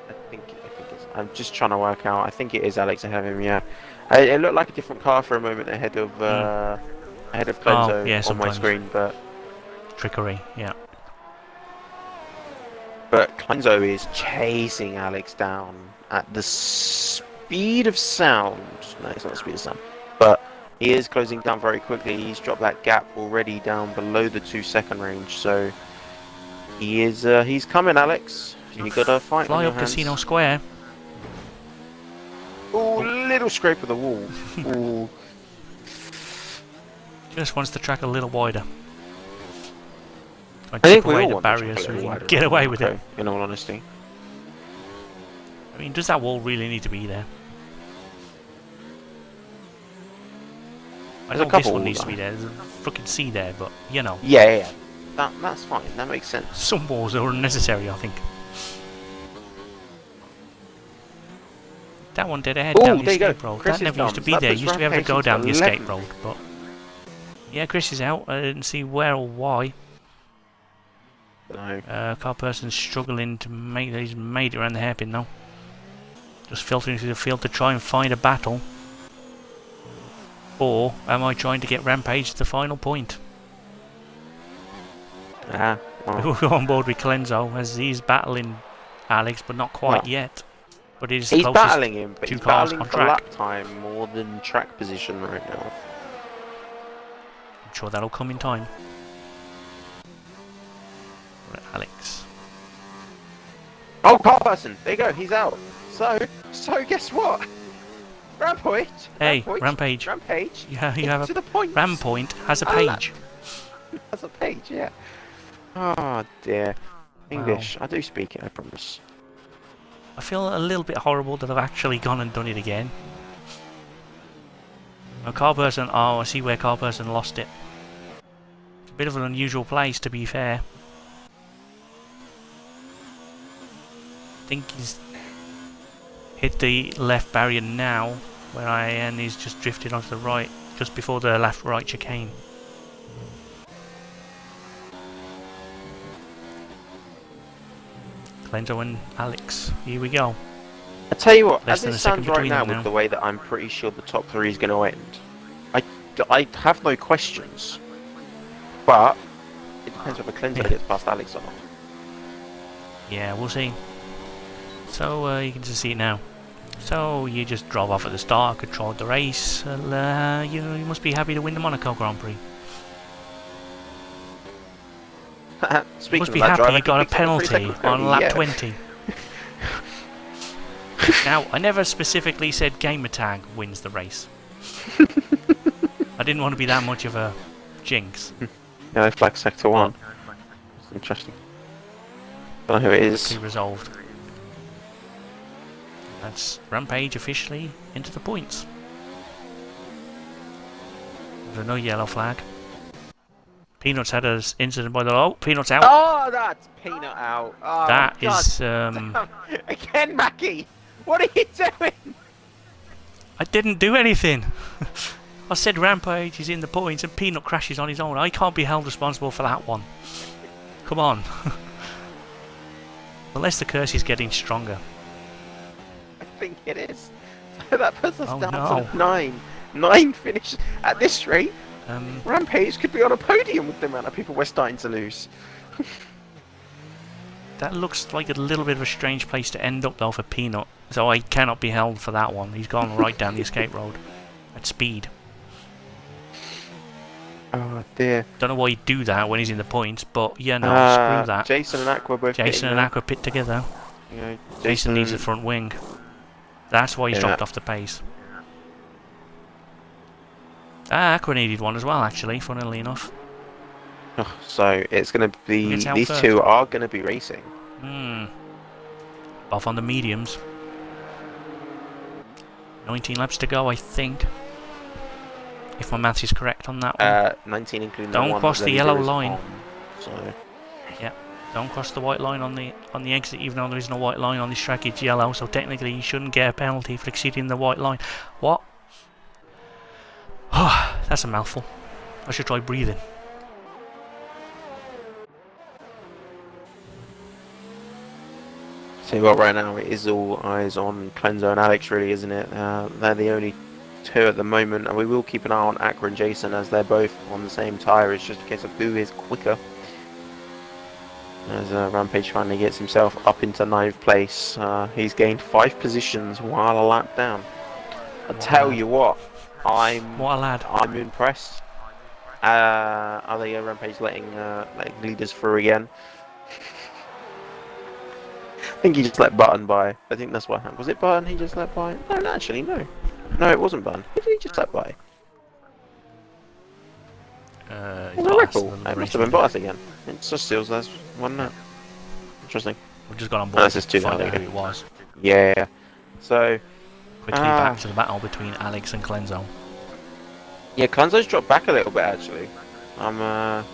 I think it's... I'm just trying to work out. I think it is Alex ahead of him, yeah. It looked like a different car for a moment ahead of Clenzo on my screen, but... Trickery, yeah. But Clenzo is chasing Alex down at the speed of sound. No, it's not the speed of sound. But he is closing down very quickly. He's dropped that gap already down below the 2-second range, so... He is, he's coming, Alex. You got a fight on Fly your up hands. Casino Square. Oh, little scrape of the wall. Ooh. Just wants the track a little wider. I think we away all the want the track barriers a so we little can wider get in away with it. Monaco, in all honesty. I mean, does that wall really need to be there? I There's know a couple this one needs to walls, be there. There's a fucking sea there, but you know. Yeah. That's fine. That makes sense. Some walls are unnecessary, I think. That one dead ahead down the escape road. That never used to be there. You used to be able to go down the escape road, but yeah, Chris is out. I didn't see where or why. No. Car person's struggling to make. He's made it around the hairpin now. Just filtering through the field to try and find a battle. Or am I trying to get Rampage to the final point? Well. We'll go on board with Clenzo as he's battling Alex, but not quite yet. But he's battling him, but two he's cars battling on for track. lap time more than track position right now. I'm sure that'll come in time. Right, Alex. Oh, car person! There you go, he's out. So guess what? Rampage. Hey, Rampage. Rampage. Yeah, you have to a the point. Rampoint has a page. Has a page, yeah. Oh dear. English. I do speak it, I promise. I feel a little bit horrible that I've actually gone and done it again. A car person. Oh, I see where car person lost it. It's a bit of an unusual place, to be fair. I think he's hit the left barrier now, where I am. He's just drifted onto the right, just before the left-right chicane. Clenzo and Alex, here we go. I tell you what, Less as than it a second stands right between now, them with now. the way that I'm pretty sure the top three is going to end, I have no questions. But it depends whether Clenzo gets past Alex or not. Yeah, we'll see. So you can just see it now. So you just drove off at the start, controlled the race. You must be happy to win the Monaco Grand Prix. Speaking Must be of that, happy you driver got a picked up the 3 penalty second on lap yeah. 20. Now, I never specifically said gamer tag wins the race. I didn't want to be that much of a jinx. Yeah, flag sector 1. It's interesting. Don't know who it is. Quickly resolved. That's Rampage officially into the points. There's no yellow flag. Peanuts had an incident by the... Oh, Peanuts out. Oh, that's Peanut out. Oh, That God is... damn. Again, Mackie! What are you doing? I didn't do anything. I said Rampage is in the points and Peanut crashes on his own. I can't be held responsible for that one. Come on. Unless the curse is getting stronger. I think it is. That person's Oh, down no. to 9. 9 finish at this rate. Um, Rampage could be on a podium with the amount of people we're starting to lose. that looks like a little bit of a strange place to end up though for Peanut. So I cannot be held for that one. He's gone right down the escape road. At speed. Oh dear. Don't know why he'd do that when he's in the points, but yeah, no, screw that. Jason and Aqua both Jason and Aqua pit together. You know, Jason needs the front wing. That's why he's dropped off the pace. Aqua needed one as well, actually, funnily enough. Oh, so it's going to be... It's out These first. two are going to be racing. Off on the mediums. 19 laps to go, I think. If my maths is correct on that one. 19 including Don't the one cross that the leader yellow is line. on, so... Yeah, don't cross the white line on the exit, even though there isn't a white line on this track. It's yellow, so technically you shouldn't get a penalty for exceeding the white line. What? Oh, that's a mouthful. I should try breathing. See what, right now it is all eyes on Clenzo and Alex, really, isn't it? They're the only two at the moment, and we will keep an eye on Aqua and Jason as they're both on the same tyre. It's just a case of who is quicker. As Rampage finally gets himself up into 9th place, he's gained 5 positions while a lap down. I tell you what a lad! I'm impressed. Are they Rampage letting leaders through again? think he just let Button by. I think that's what happened. Was it Button he just let by? No, actually, no. No, it wasn't Button. Who did he just let by? Was it Red Bull? It must have been Bottas again. It just feels there's one now. Interesting. We've just got on board to find out who it was. Yeah. So... Quickly back to the battle between Alex and Clenzo. Yeah, Clenzo's dropped back a little bit, actually. I'm a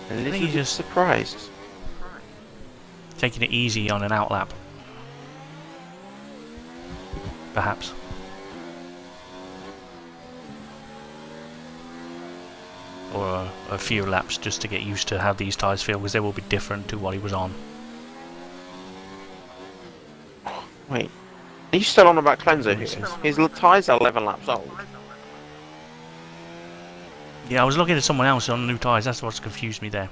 little bit surprised. Taking it easy on an outlap. Perhaps. Or a few laps just to get used to how these tyres feel, because they will be different to what he was on. Wait, are you still on about Clenzo? His tyres are 11 laps old. Yeah, I was looking at someone else on new tyres, that's what's confused me there.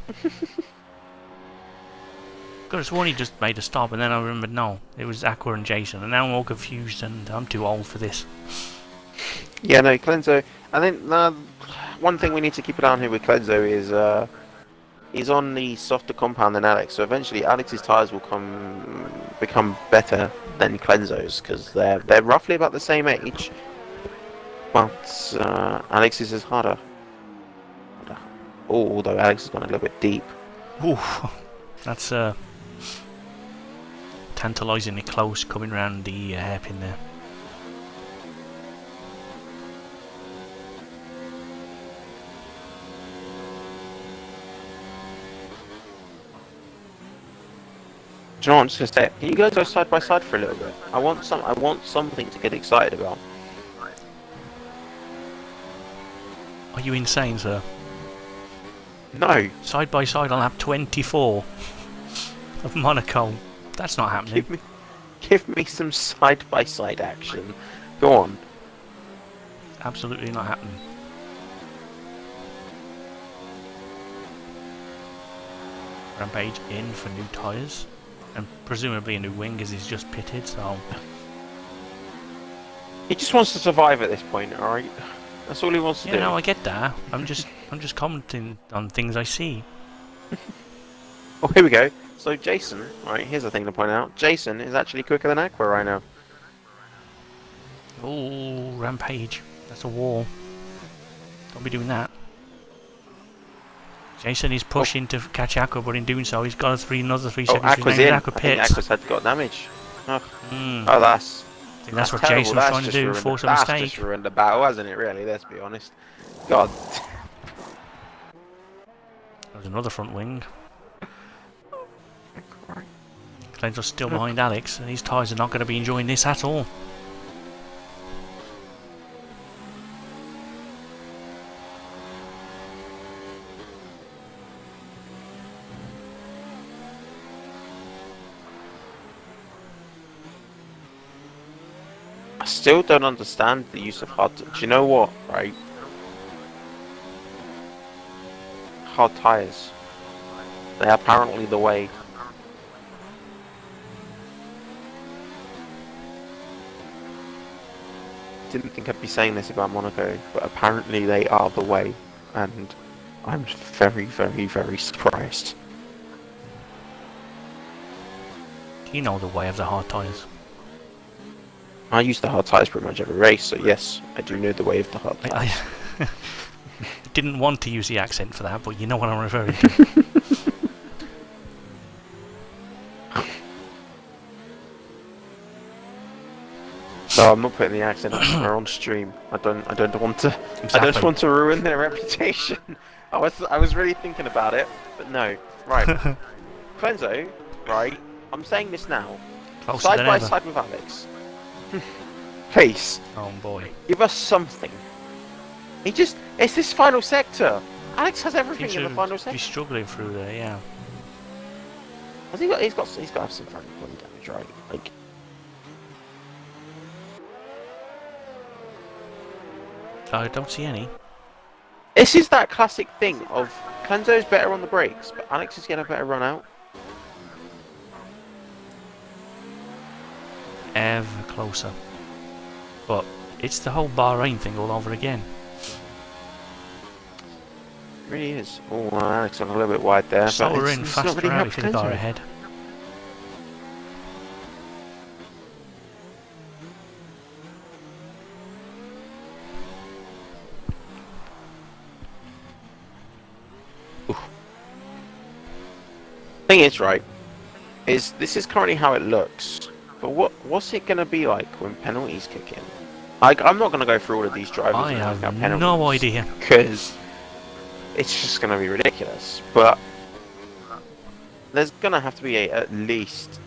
Could have sworn he just made a stop, and then I remembered, no, it was Aqua and Jason, and now I'm all confused, and I'm too old for this. Yeah, no, Clenzo, I think one thing we need to keep an eye on here with Clenzo is he's on the softer compound than Alex, so eventually Alex's tyres will become better than Clenzo's, because they're roughly about the same age, but Alex's is harder. Oh, although Alex has gone a little bit deep. Ooh, that's tantalisingly close coming round the hairpin there. Do you know what I'm just gonna say? Can you guys go side by side for a little bit? I want something to get excited about. Are you insane, sir? No. Side by side on lap 24 of Monaco. That's not happening. Give me some side by side action. Go on. Absolutely not happening. Rampage in for new tyres. And presumably a new wing as he's just pitted, so... He just wants to survive at this point, alright? That's all he wants to do. Yeah, no, I get that. I'm just commenting on things I see. Oh, here we go. So Jason, right, here's the thing to point out. Jason is actually quicker than Aqua right now. Oh, Rampage. That's a wall. Don't be doing that. Jason is pushing to catch Aqua, but in doing so, he's got another 3 seconds. Aqua's in. Aqua I think pits. Aqua's had got damage. Oh, I think that's what terrible. Jason was trying to do, force a mistake. That's just ruined the battle, hasn't it, really? Let's be honest. God. There's another front wing. Clenzo's still behind Alex, and his tyres are not going to be enjoying this at all. I still don't understand the use of hard... Do you know what, right? Hard tyres. They are apparently the way. Didn't think I'd be saying this about Monaco, but apparently they are the way, and I'm very, very, very surprised. Do you know the way of the hard tyres? I use the hard tyres pretty much every race, so yes, I do know the way of the hard tyres. I didn't want to use the accent for that, but you know what I'm referring to. No, I'm not putting the accent on stream. I don't want to. Exactly. I don't want to ruin their reputation. I was really thinking about it, but no. Right, Clenzo. Right, I'm saying this now. Closer Side than by ever. side with Alex. Please, Oh boy. give us something. It's this final sector. Alex has everything in the final He's sector. struggling through there, yeah. Has he got? He's got to have some front wing damage, right? Like. I don't see any. This is that classic thing of Clenzo's better on the brakes, but Alex is getting a better run out. Ever closer. But it's the whole Bahrain thing all over again. It really is. Oh, Alex on a little bit wide there. Slower but in, it's not faster really out if helped you're the car Clenzo. ahead. Thing is, right, is this is currently how it looks, but what's it gonna be like when penalties kick in? I'm not gonna go through all of these drivers I and have work out penalties, no idea. because it's just gonna be ridiculous. But there's gonna have to be at least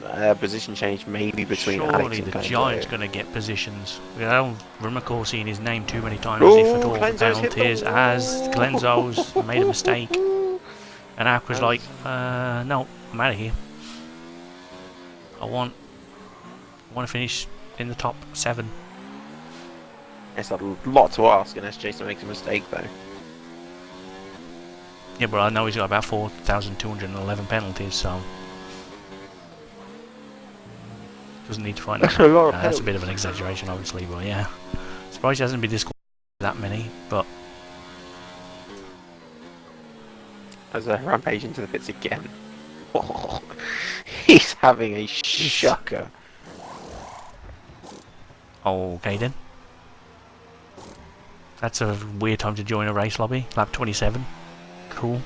a position change, maybe between Alex Surely and the Clenzo. Giant's going to get positions. I don't recall seeing his name too many times, Ooh, if at all, for Clenzo's hit the penalties, as wall. Glenzo's made a mistake. And Aqua's like, no, I'm out of here. I want to finish in the top 7. It's a lot to ask unless Jason makes a mistake, though. Yeah, but I know he's got about 4,211 penalties, so doesn't need to find That's a lot of that's a bit of an exaggeration, obviously, but yeah. Surprised he hasn't been disqualified that many, but as a rampage into the pits again. Oh, he's having a shocker. okay then. That's a weird time to join a race lobby. Lap 27. Cool.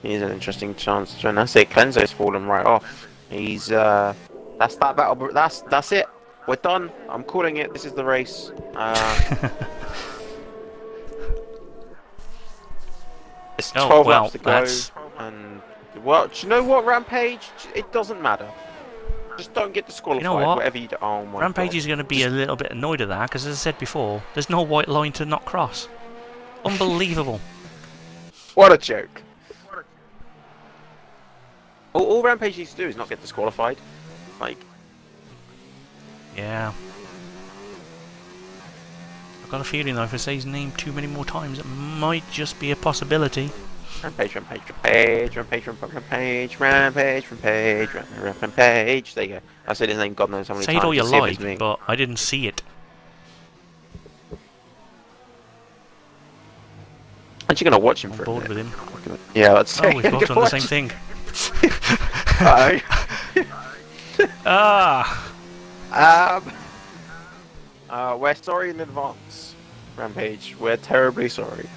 Here's an interesting chance to join. That's it. Clenzo's fallen right off. He's that's that battle. That's it. We're done. I'm calling it. This is the race. It's 12 laps to go. And well, do you know what, Rampage? It doesn't matter. Just don't get disqualified. You know what? Whatever you do. Oh my Rampage God. is going to be a little bit annoyed at that, because as I said before, there's no white line to not cross. Unbelievable. What a joke. All Rampage needs to do is not get disqualified. Like, Yeah. I've got a feeling though, if I say his name too many more times, it might just be a possibility. Rampage, Rampage, Rampage, Rampage, Rampage, Rampage, Rampage, Rampage. There you go. I said his name God knows how many Say times. it all you to see if like, it's me. but I didn't see it. Aren't you gonna watch him I'm for a bored minute? with him. Yeah, let's say. Oh, we've both done the same thing. We're sorry in advance, Rampage. We're terribly sorry.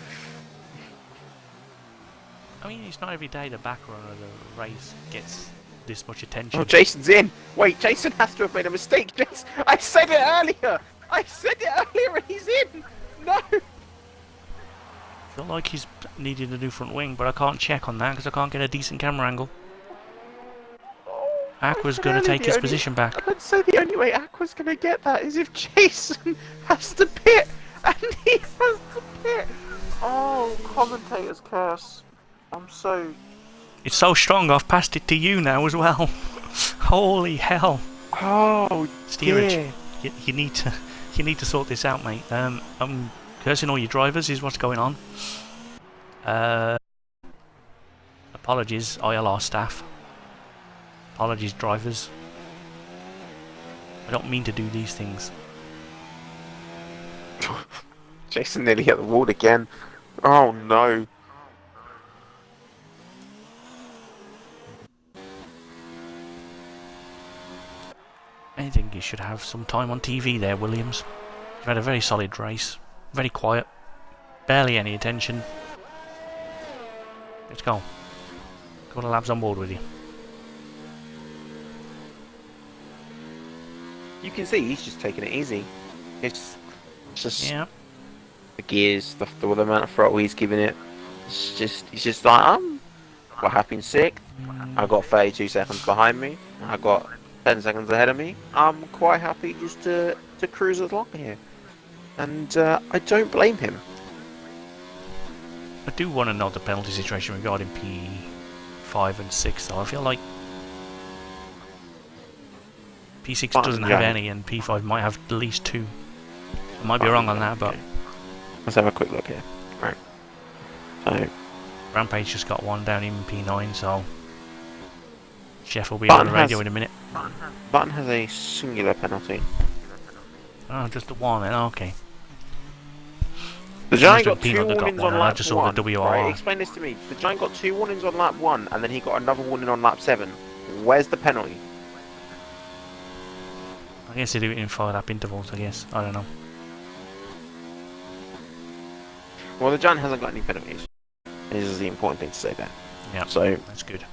I mean, it's not every day the back runner of the race gets this much attention. Oh, Jason's in. Wait, Jason has to have made a mistake. Jason, I said it earlier. And he's in. No. I feel like he's needed a new front wing, but I can't check on that because I can't get a decent camera angle. Aqua's going to take his position back. I'd say the only way Aqua's going to get that is if Jason has to pit. And he has to pit. Oh, commentator's curse. I'm so... It's so strong, I've passed it to you now as well. Holy hell. Oh, Steerage, you need to sort this out, mate. I'm cursing all your drivers is what's going on. Apologies, ILR staff. Apologies, drivers. I don't mean to do these things. Jason nearly hit the wall again. Oh no. I think you should have some time on TV there, Williams. You've had a very solid race. Very quiet. Barely any attention. Let's go. Got the labs on board with you. You can see he's just taking it easy. It's just Yeah. the gears, the amount of throttle he's giving it. He's just like, we're happy in 6th. I got 32 seconds behind me. I got 10 seconds ahead of me. I'm quite happy just to cruise along here. And I don't blame him. I do want to know the penalty situation regarding P5 and 6 though. I feel like P6 doesn't have any and P5 might have at least 2. I might be wrong on that, but... Let's have a quick look here. Right. So... Rampage just got 1 down in P9, so... Chef will be on the radio in a minute. Button has a singular penalty. Oh, just the 1 then, okay. The Giant got 2 Peanut warnings got one, on and I lap just 1. saw the WR. Right, explain this to me. The Giant got 2 warnings on lap 1, and then he got another warning on lap 7. Where's the penalty? I guess they do it in 5 lap intervals, I guess. I don't know. Well, the giant hasn't got any penalties. This is the important thing to say there. Yeah, so that's good.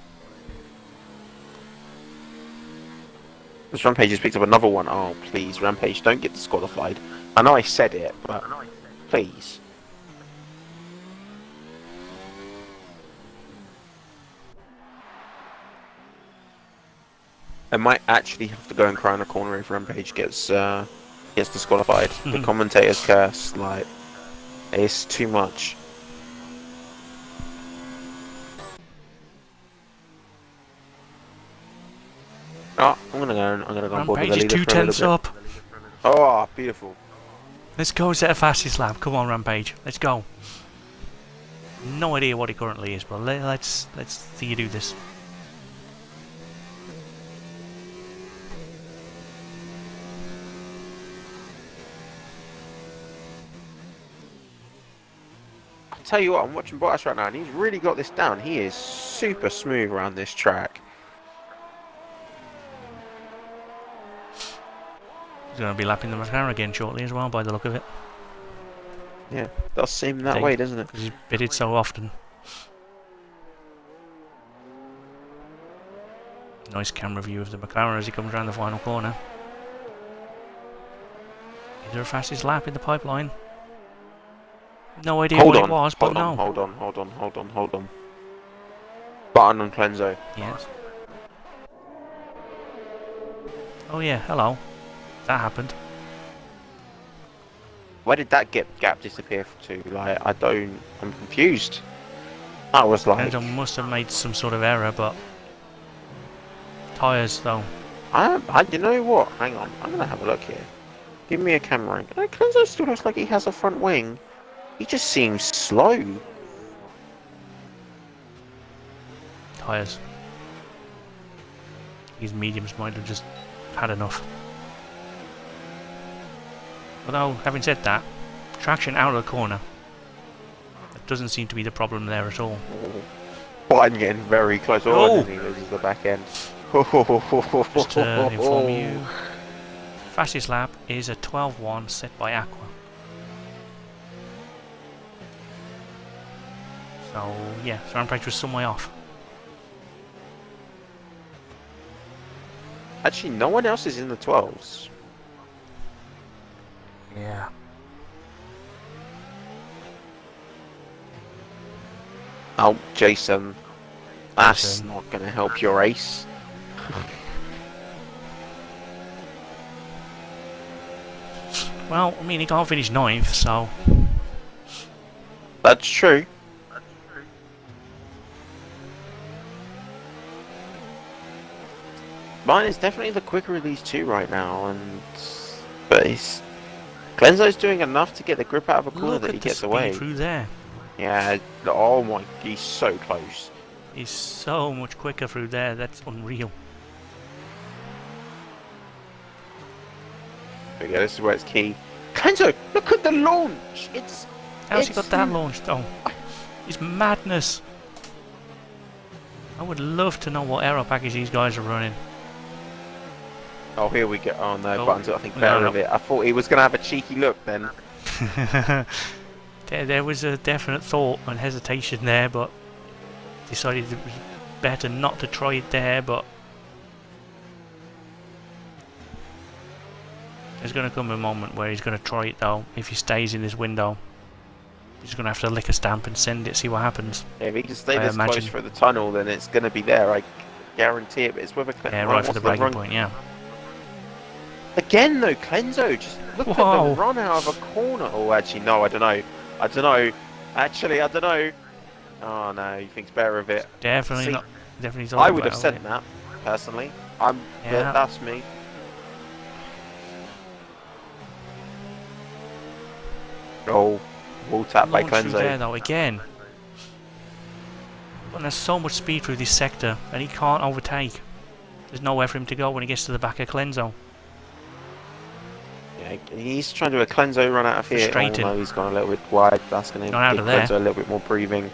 This Rampage has picked up another one. Oh, please, Rampage, don't get disqualified. I know I said it, but please. I might actually have to go and cry in a corner if Rampage gets disqualified. The commentator's curse, like, it's too much. Oh, I'm gonna go on board with the Rampage is leader for a little 2/10 bit. up. Oh, beautiful. Let's go set a fastest lap. Come on, Rampage. Let's go. No idea what it currently is, but let's see you do this. I'll tell you what, I'm watching Bottas right now, and he's really got this down. He is super smooth around this track. He's going to be lapping the McLaren again shortly as well, by the look of it. Yeah, does seem that way, doesn't it? He's pitted so often. Nice camera view of the McLaren as he comes around the final corner. Is there a fastest lap in the pipeline? No idea what it was, but no. Hold on. Button on Clenzo. Yes. Oh yeah, hello. That happened. Where did that gap disappear to? Like, I'm confused. I was like... Clenzo must have made some sort of error, but... Tyres, though. You know what? Hang on, I'm gonna have a look here. Give me a camera. Clenzo still looks like he has a front wing. He just seems slow. Tyres. These mediums might have just had enough. Although, having said that, traction out of the corner. That doesn't seem to be the problem there at all. Oh, I'm getting very close. Oh, he loses the back end. Just to inform you, fastest lap is a 12.1 set by Aqua. So yeah, Rampage was some way off. Actually, no one else is in the 12s. Yeah. Oh, Jason. That's not going to help your ace. Well, I mean, he can't finish 9th, so... That's true. Mine is definitely the quicker of these two right now, but Clenzo's doing enough to get the grip out of a corner that he gets away. Through there. Yeah, oh my, he's so close. He's so much quicker through there, that's unreal. There we go, this is where it's key. Clenzo, look at the launch! How's he got that launched though? It's madness. I would love to know what aero package these guys are running. Oh, here we go. Oh no, Buttons got, I think, better of it. I thought he was going to have a cheeky look then. There was a definite thought and hesitation there, but decided it was better not to try it there, but there's going to come a moment where he's going to try it though. If he stays in this window, he's going to have to lick a stamp and send it, see what happens. Yeah, if he can stay this close for the tunnel, then it's going to be there, I guarantee it, but it's with a... Yeah, right for the bragging point, yeah. Again though, Clenzo, just look at the run out of a corner. Oh, actually, no, I don't know. Actually, I don't know. Oh no, he thinks better of it. Definitely not. Definitely. I would have said that, personally. That's me. Oh, wall tap by Clenzo. There though, again. But there's so much speed through this sector, and he can't overtake. There's nowhere for him to go when he gets to the back of Clenzo. Yeah, he's trying to do a Clenzo run out of here. Oh no, he's gone a little bit wide. That's going to give Clenzo a little bit more breathing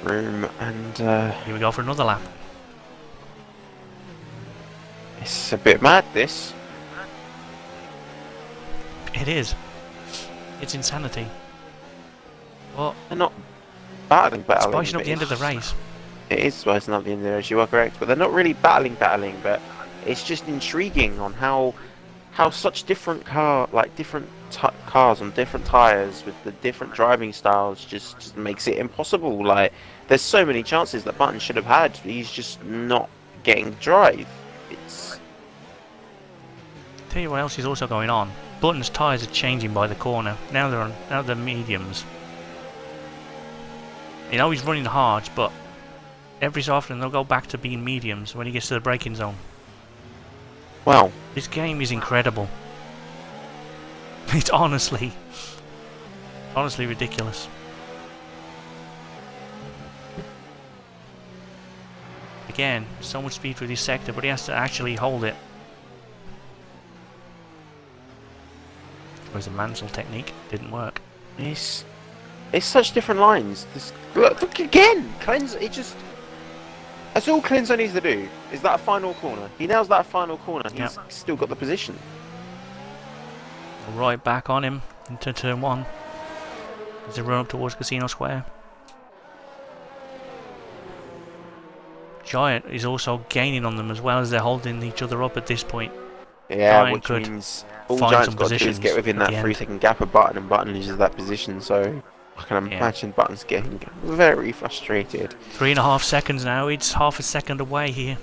room. And here we go for another lap. It's a bit mad, this. It is. It's insanity. Well, They're not battling, spicing up but the end of the it's race. It is spicing up the end of the race. You are correct, but they're not really battling. But it's just intriguing on how such different cars on different tires with the different driving styles just makes it impossible. Like there's so many chances that Button should have had. He's just not getting the drive. It's Tell you what else is also going on. Button's tyres are changing by the corner. Now they're mediums. You know he's running hards, but every so often they'll go back to being mediums when he gets to the braking zone. wow. This game is incredible. It's honestly ridiculous. Again, so much speed for this sector, but he has to actually hold it. It was a Mansell technique, didn't work. It's such different lines. Look again, Cleanse. That's all Cleanser needs to do. Is that final corner? He nails that final corner. He's still got the position. Right back on him into turn 1. As they run up towards Casino Square. Giant is also gaining on them as well as they're holding each other up at this point. Yeah, Giant which means all find Giant's some got to do is get within that 3-second gap of Button, and Button loses that position. So I can imagine Button's getting very frustrated. 3.5 seconds now. It's half a second away here.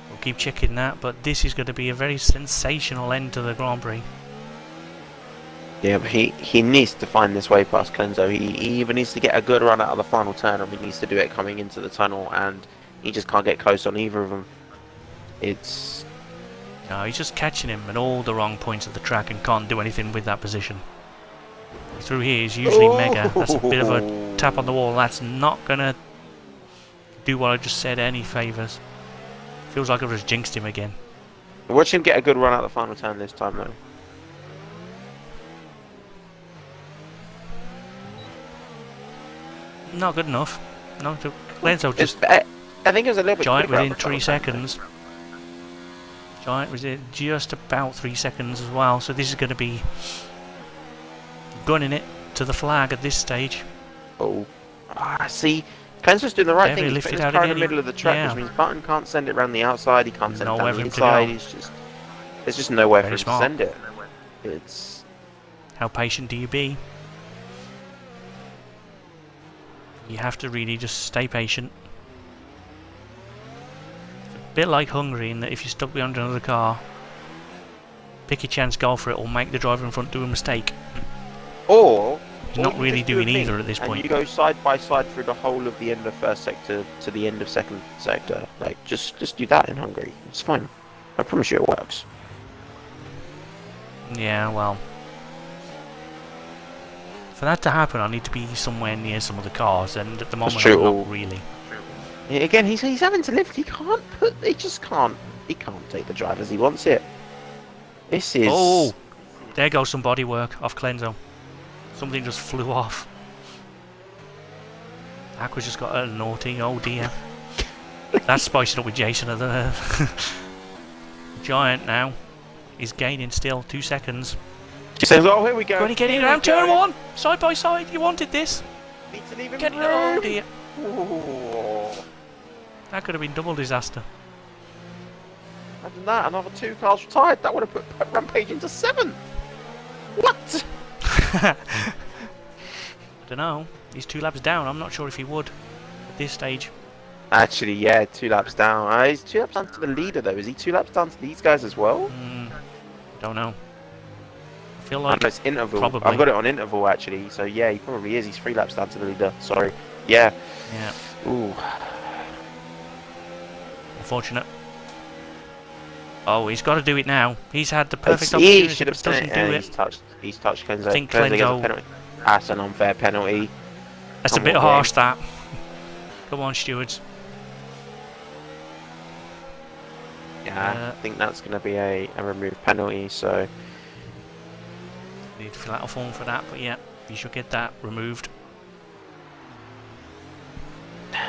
We'll keep checking that, but this is going to be a very sensational end to the Grand Prix. Yeah, but he needs to find this way past Clenzo. He even needs to get a good run out of the final turn, and he needs to do it coming into the tunnel, and he just can't get close on either of them. It's... No, he's just catching him at all the wrong points of the track and can't do anything with that position. Through here is usually mega. That's a bit of a tap on the wall. That's not going to do what I just said any favours. Feels like I've just jinxed him again. Watch him get a good run out of the final turn this time, though. Not good enough. No, Lenzo just... I think it was a little bit Giant within 3 seconds. Giant was in just about 3 seconds as well, so this is going to be gunning it to the flag at this stage. Oh, see, Clenzo's doing the right thing. He's putting his car in the middle of the track, which means Button can't send it around the outside. He can't send it down the inside. There's just nowhere for him to send it. It's... How patient do you be? You have to really just stay patient. It's a bit like Hungary in that if you're stuck behind another car, pick your chance, go for it, or make the driver in front do a mistake. Or he's not really doing either at this point. And you go side by side through the whole of the end of first sector to the end of second sector. Like just do that in Hungary. It's fine. I promise you it works. Yeah, well, for that to happen, I need to be somewhere near some of the cars, and at the moment, I'm not really. Yeah, again, he's having to lift. He can't put. He just can't. He can't take the drive as he wants it. This is. Oh, there goes some body work off Clenzo. Something just flew off. Aqua's just got a naughty. Oh dear. That's spicing up with Jason at the Giant now. He's gaining still 2 seconds. He says, "Oh, here we go." When he getting around turn 1, side by side. You wanted this. Need to leave him Get oh dear. Ooh. That could have been double disaster. Imagine that, another 2 cars retired. That would have put Rampage into 7th. What? I don't know. He's 2 laps down. I'm not sure if he would at this stage. Actually, yeah, 2 laps down. He's 2 laps down to the leader, though. Is he 2 laps down to these guys as well? Don't know. I feel like it's interval. Probably. I've got it on interval, actually. So, yeah, he probably is. He's 3 laps down to the leader. Sorry. Yeah. Yeah. Ooh. Unfortunate. Oh, he's got to do it now. He's had the perfect opportunity. He should have done it. Do it. He's touched Clenzo. I think Clenzo. That's an unfair penalty. That's a bit harsh, that. Come on, stewards. Yeah, I think that's going to be a removed penalty, so... Need to fill out a form for that, but yeah, you should get that removed.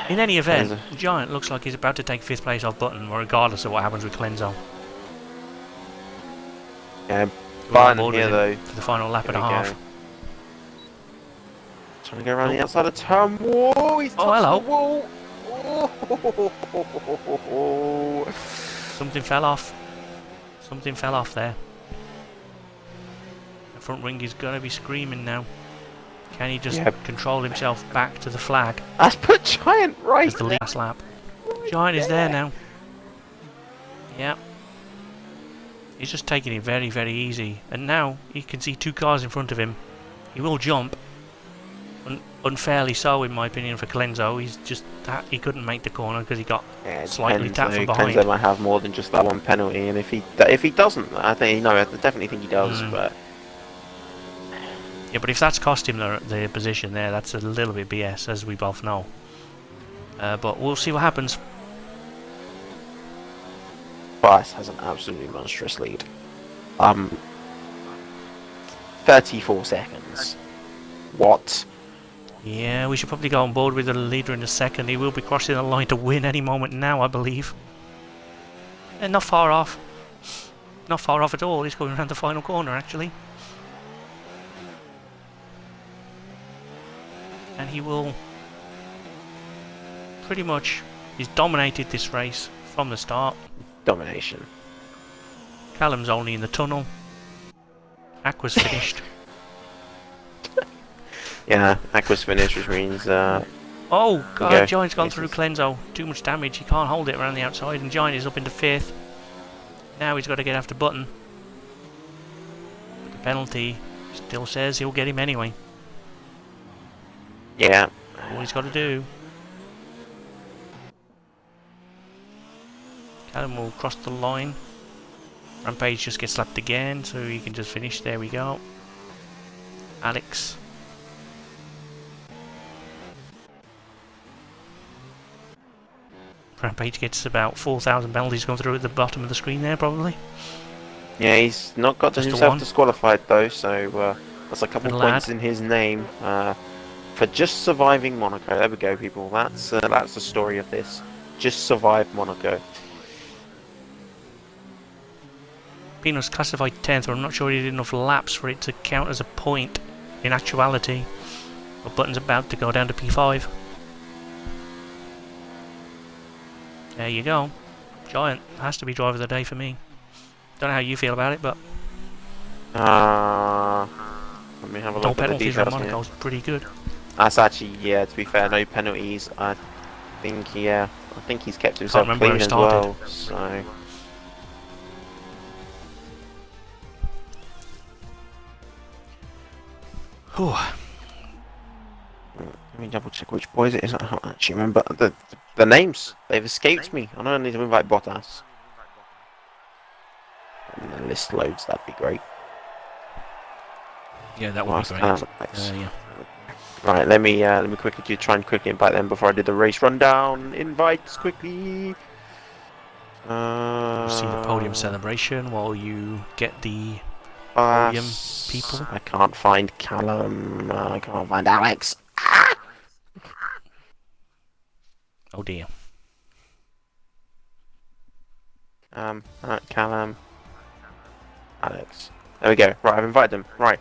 In any event, Giant looks like he's about to take 5th place off Button, regardless of what happens with Clenzo. Yeah, we're on button board here with though. him for the final lap Here and a we half. go. Trying to go around the outside of turn. Whoa, he's touched hello. the wall. Oh. Something fell off. Something fell off there. The front wing is going to be screaming now. Can he just control himself back to the flag? That's put Giant right As the last lap. Giant is there now. Yeah. He's just taking it very, very easy. And now he can see 2 cars in front of him. He will jump. Unfairly so, in my opinion, for Clenzo. He's just he couldn't make the corner because he got slightly tapped from behind. Clenzo might have more than just that one penalty, and if he doesn't, I definitely think he does. But yeah, but if that's cost him the position there, that's a little bit BS, as we both know. But we'll see what happens. Bias has an absolutely monstrous lead. 34 seconds. What? Yeah, we should probably go on board with the leader in a second. He will be crossing the line to win any moment now, I believe. And not far off. Not far off at all. He's going around the final corner, actually. And he will... pretty much... he's dominated this race from the start. Domination. Callum's only in the tunnel. Aqua's finished. Yeah, Aqua's finished, which means... oh, God, Giant's gone through Clenzo. Too much damage, he can't hold it around the outside, and Giant is up into 5th. Now he's got to get after Button. But the penalty still says he'll get him anyway. Yeah. All he's got to do. Callum will cross the line. Rampage just gets slapped again, so he can just finish. There we go. Alex. Rampage gets about 4,000 penalties going through at the bottom of the screen there, probably. Yeah, he's not got himself disqualified though, so that's a couple points in his name for just surviving Monaco. There we go, people. That's the story of this. Just survive Monaco. Pino's classified 10th, but I'm not sure he did enough laps for it to count as a point in actuality. But Button's about to go down to P5. There you go. Giant has to be driver of the day for me. Don't know how you feel about it, but let me have a look at the penalties details in Monaco's here. pretty good. That's actually, yeah, to be fair, no penalties. I think he's kept himself clean as well. So. Whew. Let me double check which boys it is. I don't actually remember the names. They've escaped me. I don't need to invite Bottas. When the list loads, that'd be great. Yeah, that would be great. Yeah. Right, let me quickly try and quickly invite them before I do the race rundown. Invites quickly. See the podium celebration while you get the podium people. I can't find Callum. I can't find Alex. Ah! Oh dear. Callum. Alex. There we go. Right, I've invited them. Right.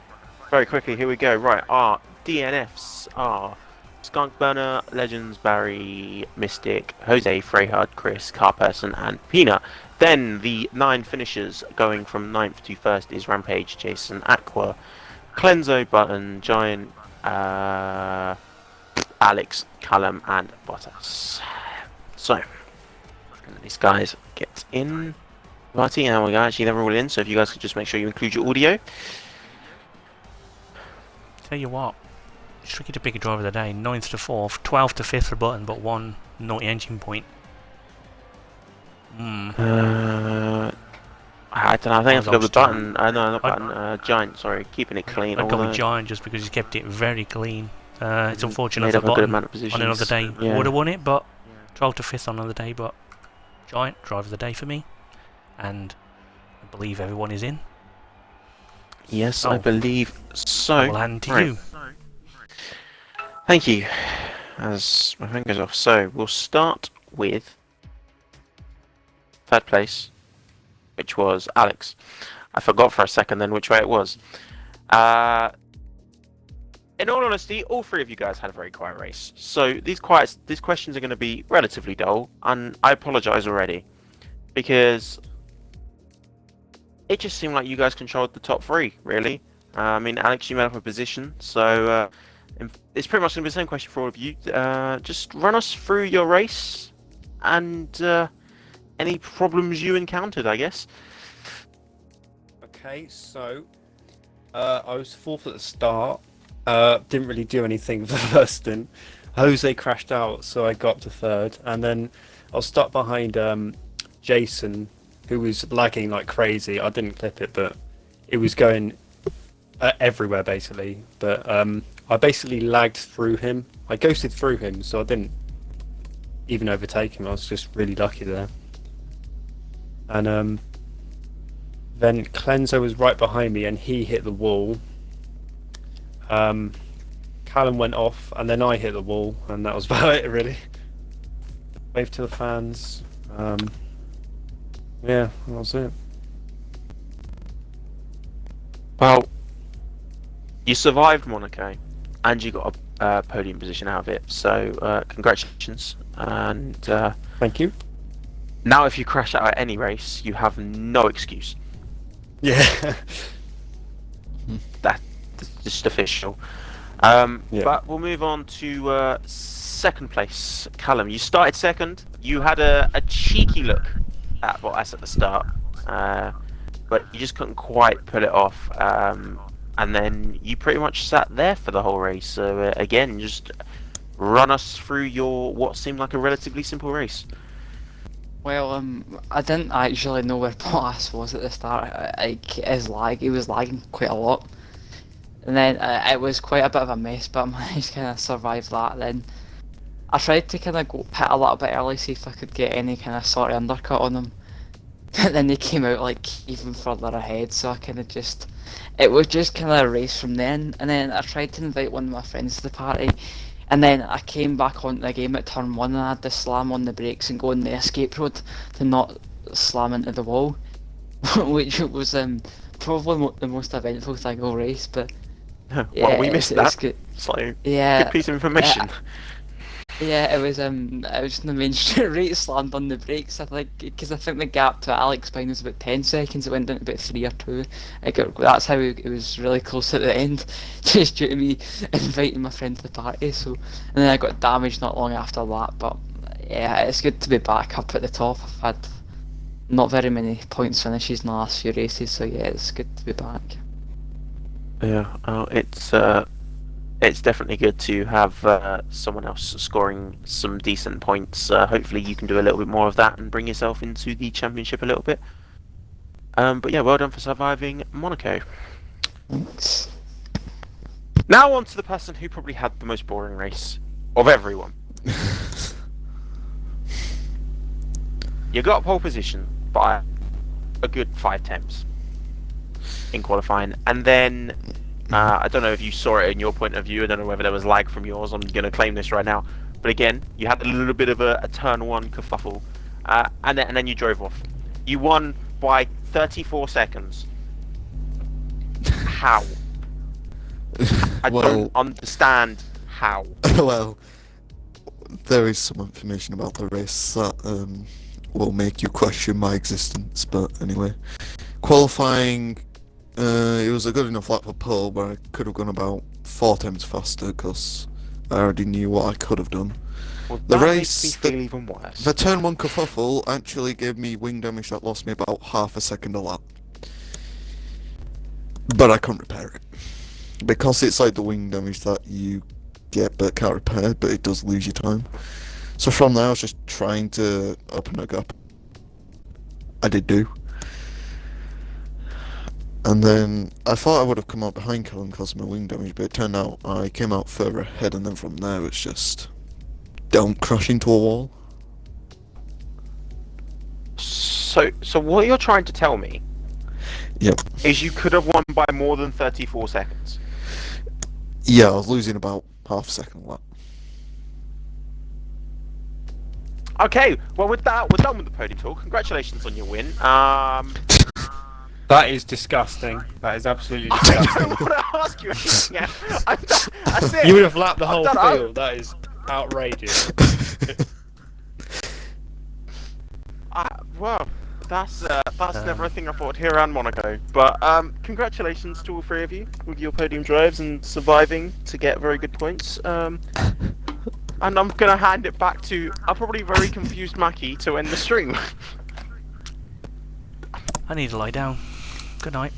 Very quickly, here we go. Right, our DNFs are Skunk Burner, Legends, Barry, Mystic, Jose, Freyhard, Chris, Carperson, and Peanut. Then the 9 finishers going from 9th to 1st is Rampage, Jason, Aqua, Clenzo, Button, Giant, Alex, Callum, and Bottas. So, these guys get in. Righty, and we actually they're all in, so if you guys could just make sure you include your audio. Tell you what, it's tricky to pick a driver of the day. 9th to 4th, 12th to 5th for Button, but 1 naughty engine point. I don't know, I think I have to go with Button. No, not Button, Giant, sorry, keeping it clean. I'd go with Giant just because he's kept it very clean. It's unfortunate that Button on another day would have won it, but 12th to 5th on another day, but Giant, driver of the day for me. And I believe everyone is in. Yes, I believe so. I will hand to you. Thank you. As my phone goes off. So, we'll start with 3rd place, which was Alex. I forgot for a second then which way it was. In all honesty, all three of you guys had a very quiet race. So these questions are going to be relatively dull, and I apologise already because it just seemed like you guys controlled the top three, really. I mean, Alex, you made up a position, so it's pretty much going to be the same question for all of you. Just run us through your race and any problems you encountered, I guess. Okay, so I was fourth at the start. Didn't really do anything for the first stint. Jose crashed out, so I got up to third, and then I was stuck behind Jason, who was lagging like crazy. I didn't clip it, but it was going everywhere basically. But I basically lagged through him. I ghosted through him, so I didn't even overtake him. I was just really lucky there. And then Clenzo was right behind me, and he hit the wall. Callum went off, and then I hit the wall, and that was about it, really. Wave to the fans. Yeah, that was it. Well, you survived Monaco, and you got a podium position out of it. So congratulations, and Thank you. now if you crash out at any race, you have no excuse. Yeah. That's just official. Yeah. But we'll move on to second place. Callum, you started second. You had a cheeky look at Bottas at the start, but you just couldn't quite pull it off. And then you pretty much sat there for the whole race. So again, just run us through your what seemed like a relatively simple race. Well, I didn't actually know where Bottas was at the start. He was lagging quite a lot. And then it was quite a bit of a mess, but I managed to kind of survive that. Then I tried to kind of go pit a little bit early, see if I could get any kind of sort of undercut on them. And then they came out like even further ahead, so I kind of it was just kind of a race from then. And then I tried to invite one of my friends to the party, and then I came back onto the game at turn 1, and I had to slam on the brakes and go on the escape road to not slam into the wall, which was probably the most eventful thing all race. But yeah, well, we missed that. It's good. It's like Yeah, good piece of information. yeah, it was in the main straight right, slammed on the brakes. I think because I think the gap to Alex behind was about 10 seconds. It went down to about 3 or 2. That's how it was really close at the end, just due to me inviting my friend to the party. So, and then I got damaged not long after that. But yeah, it's good to be back up at the top. I've had not very many points finishes in the last few races, so yeah, it's good to be back. Yeah, it's definitely good to have someone else scoring some decent points. Hopefully you can do a little bit more of that and bring yourself into the championship a little bit. But yeah, well done for surviving Monaco. Thanks. Now on to the person who probably had the most boring race of everyone. You got pole position by a good 5 temps in qualifying, and then I don't know if you saw it in your point of view. I don't know whether there was lag from yours. I'm going to claim this right now. But again, you had a little bit of a turn 1 kerfuffle, and then you drove off. You won by 34 seconds. How? I don't understand how. Well, there is some information about the race that will make you question my existence, but anyway. Qualifying, it was a good enough lap for pole where I could have gone about 4 times faster because I already knew what I could have done. Well, The that race, makes me feel even worse. The turn 1 kerfuffle actually gave me wing damage that lost me about half a second a lap. But I couldn't repair it. Because it's like the wing damage that you get but can't repair, but it does lose your time. So from there I was just trying to open a gap. I did do. And then I thought I would have come out behind Callum because of my wing damage, but it turned out I came out further ahead, and then from there it's just don't crash into a wall. So what you're trying to tell me Yep. is you could have won by more than 34 seconds. Yeah, I was losing about half a second a lap. Okay, well with that, we're done with the podium talk. Congratulations on your win. That is disgusting. That is absolutely I disgusting. don't want to ask you anything. Yeah, that's it. You would have lapped the I've whole done it. field. That is outrageous. Well, that's never a thing I thought here around Monaco. But congratulations to all three of you with your podium drives and surviving to get very good points. And I'm gonna hand it back to a probably very confused Mackie to end the stream. I need to lie down. Good night.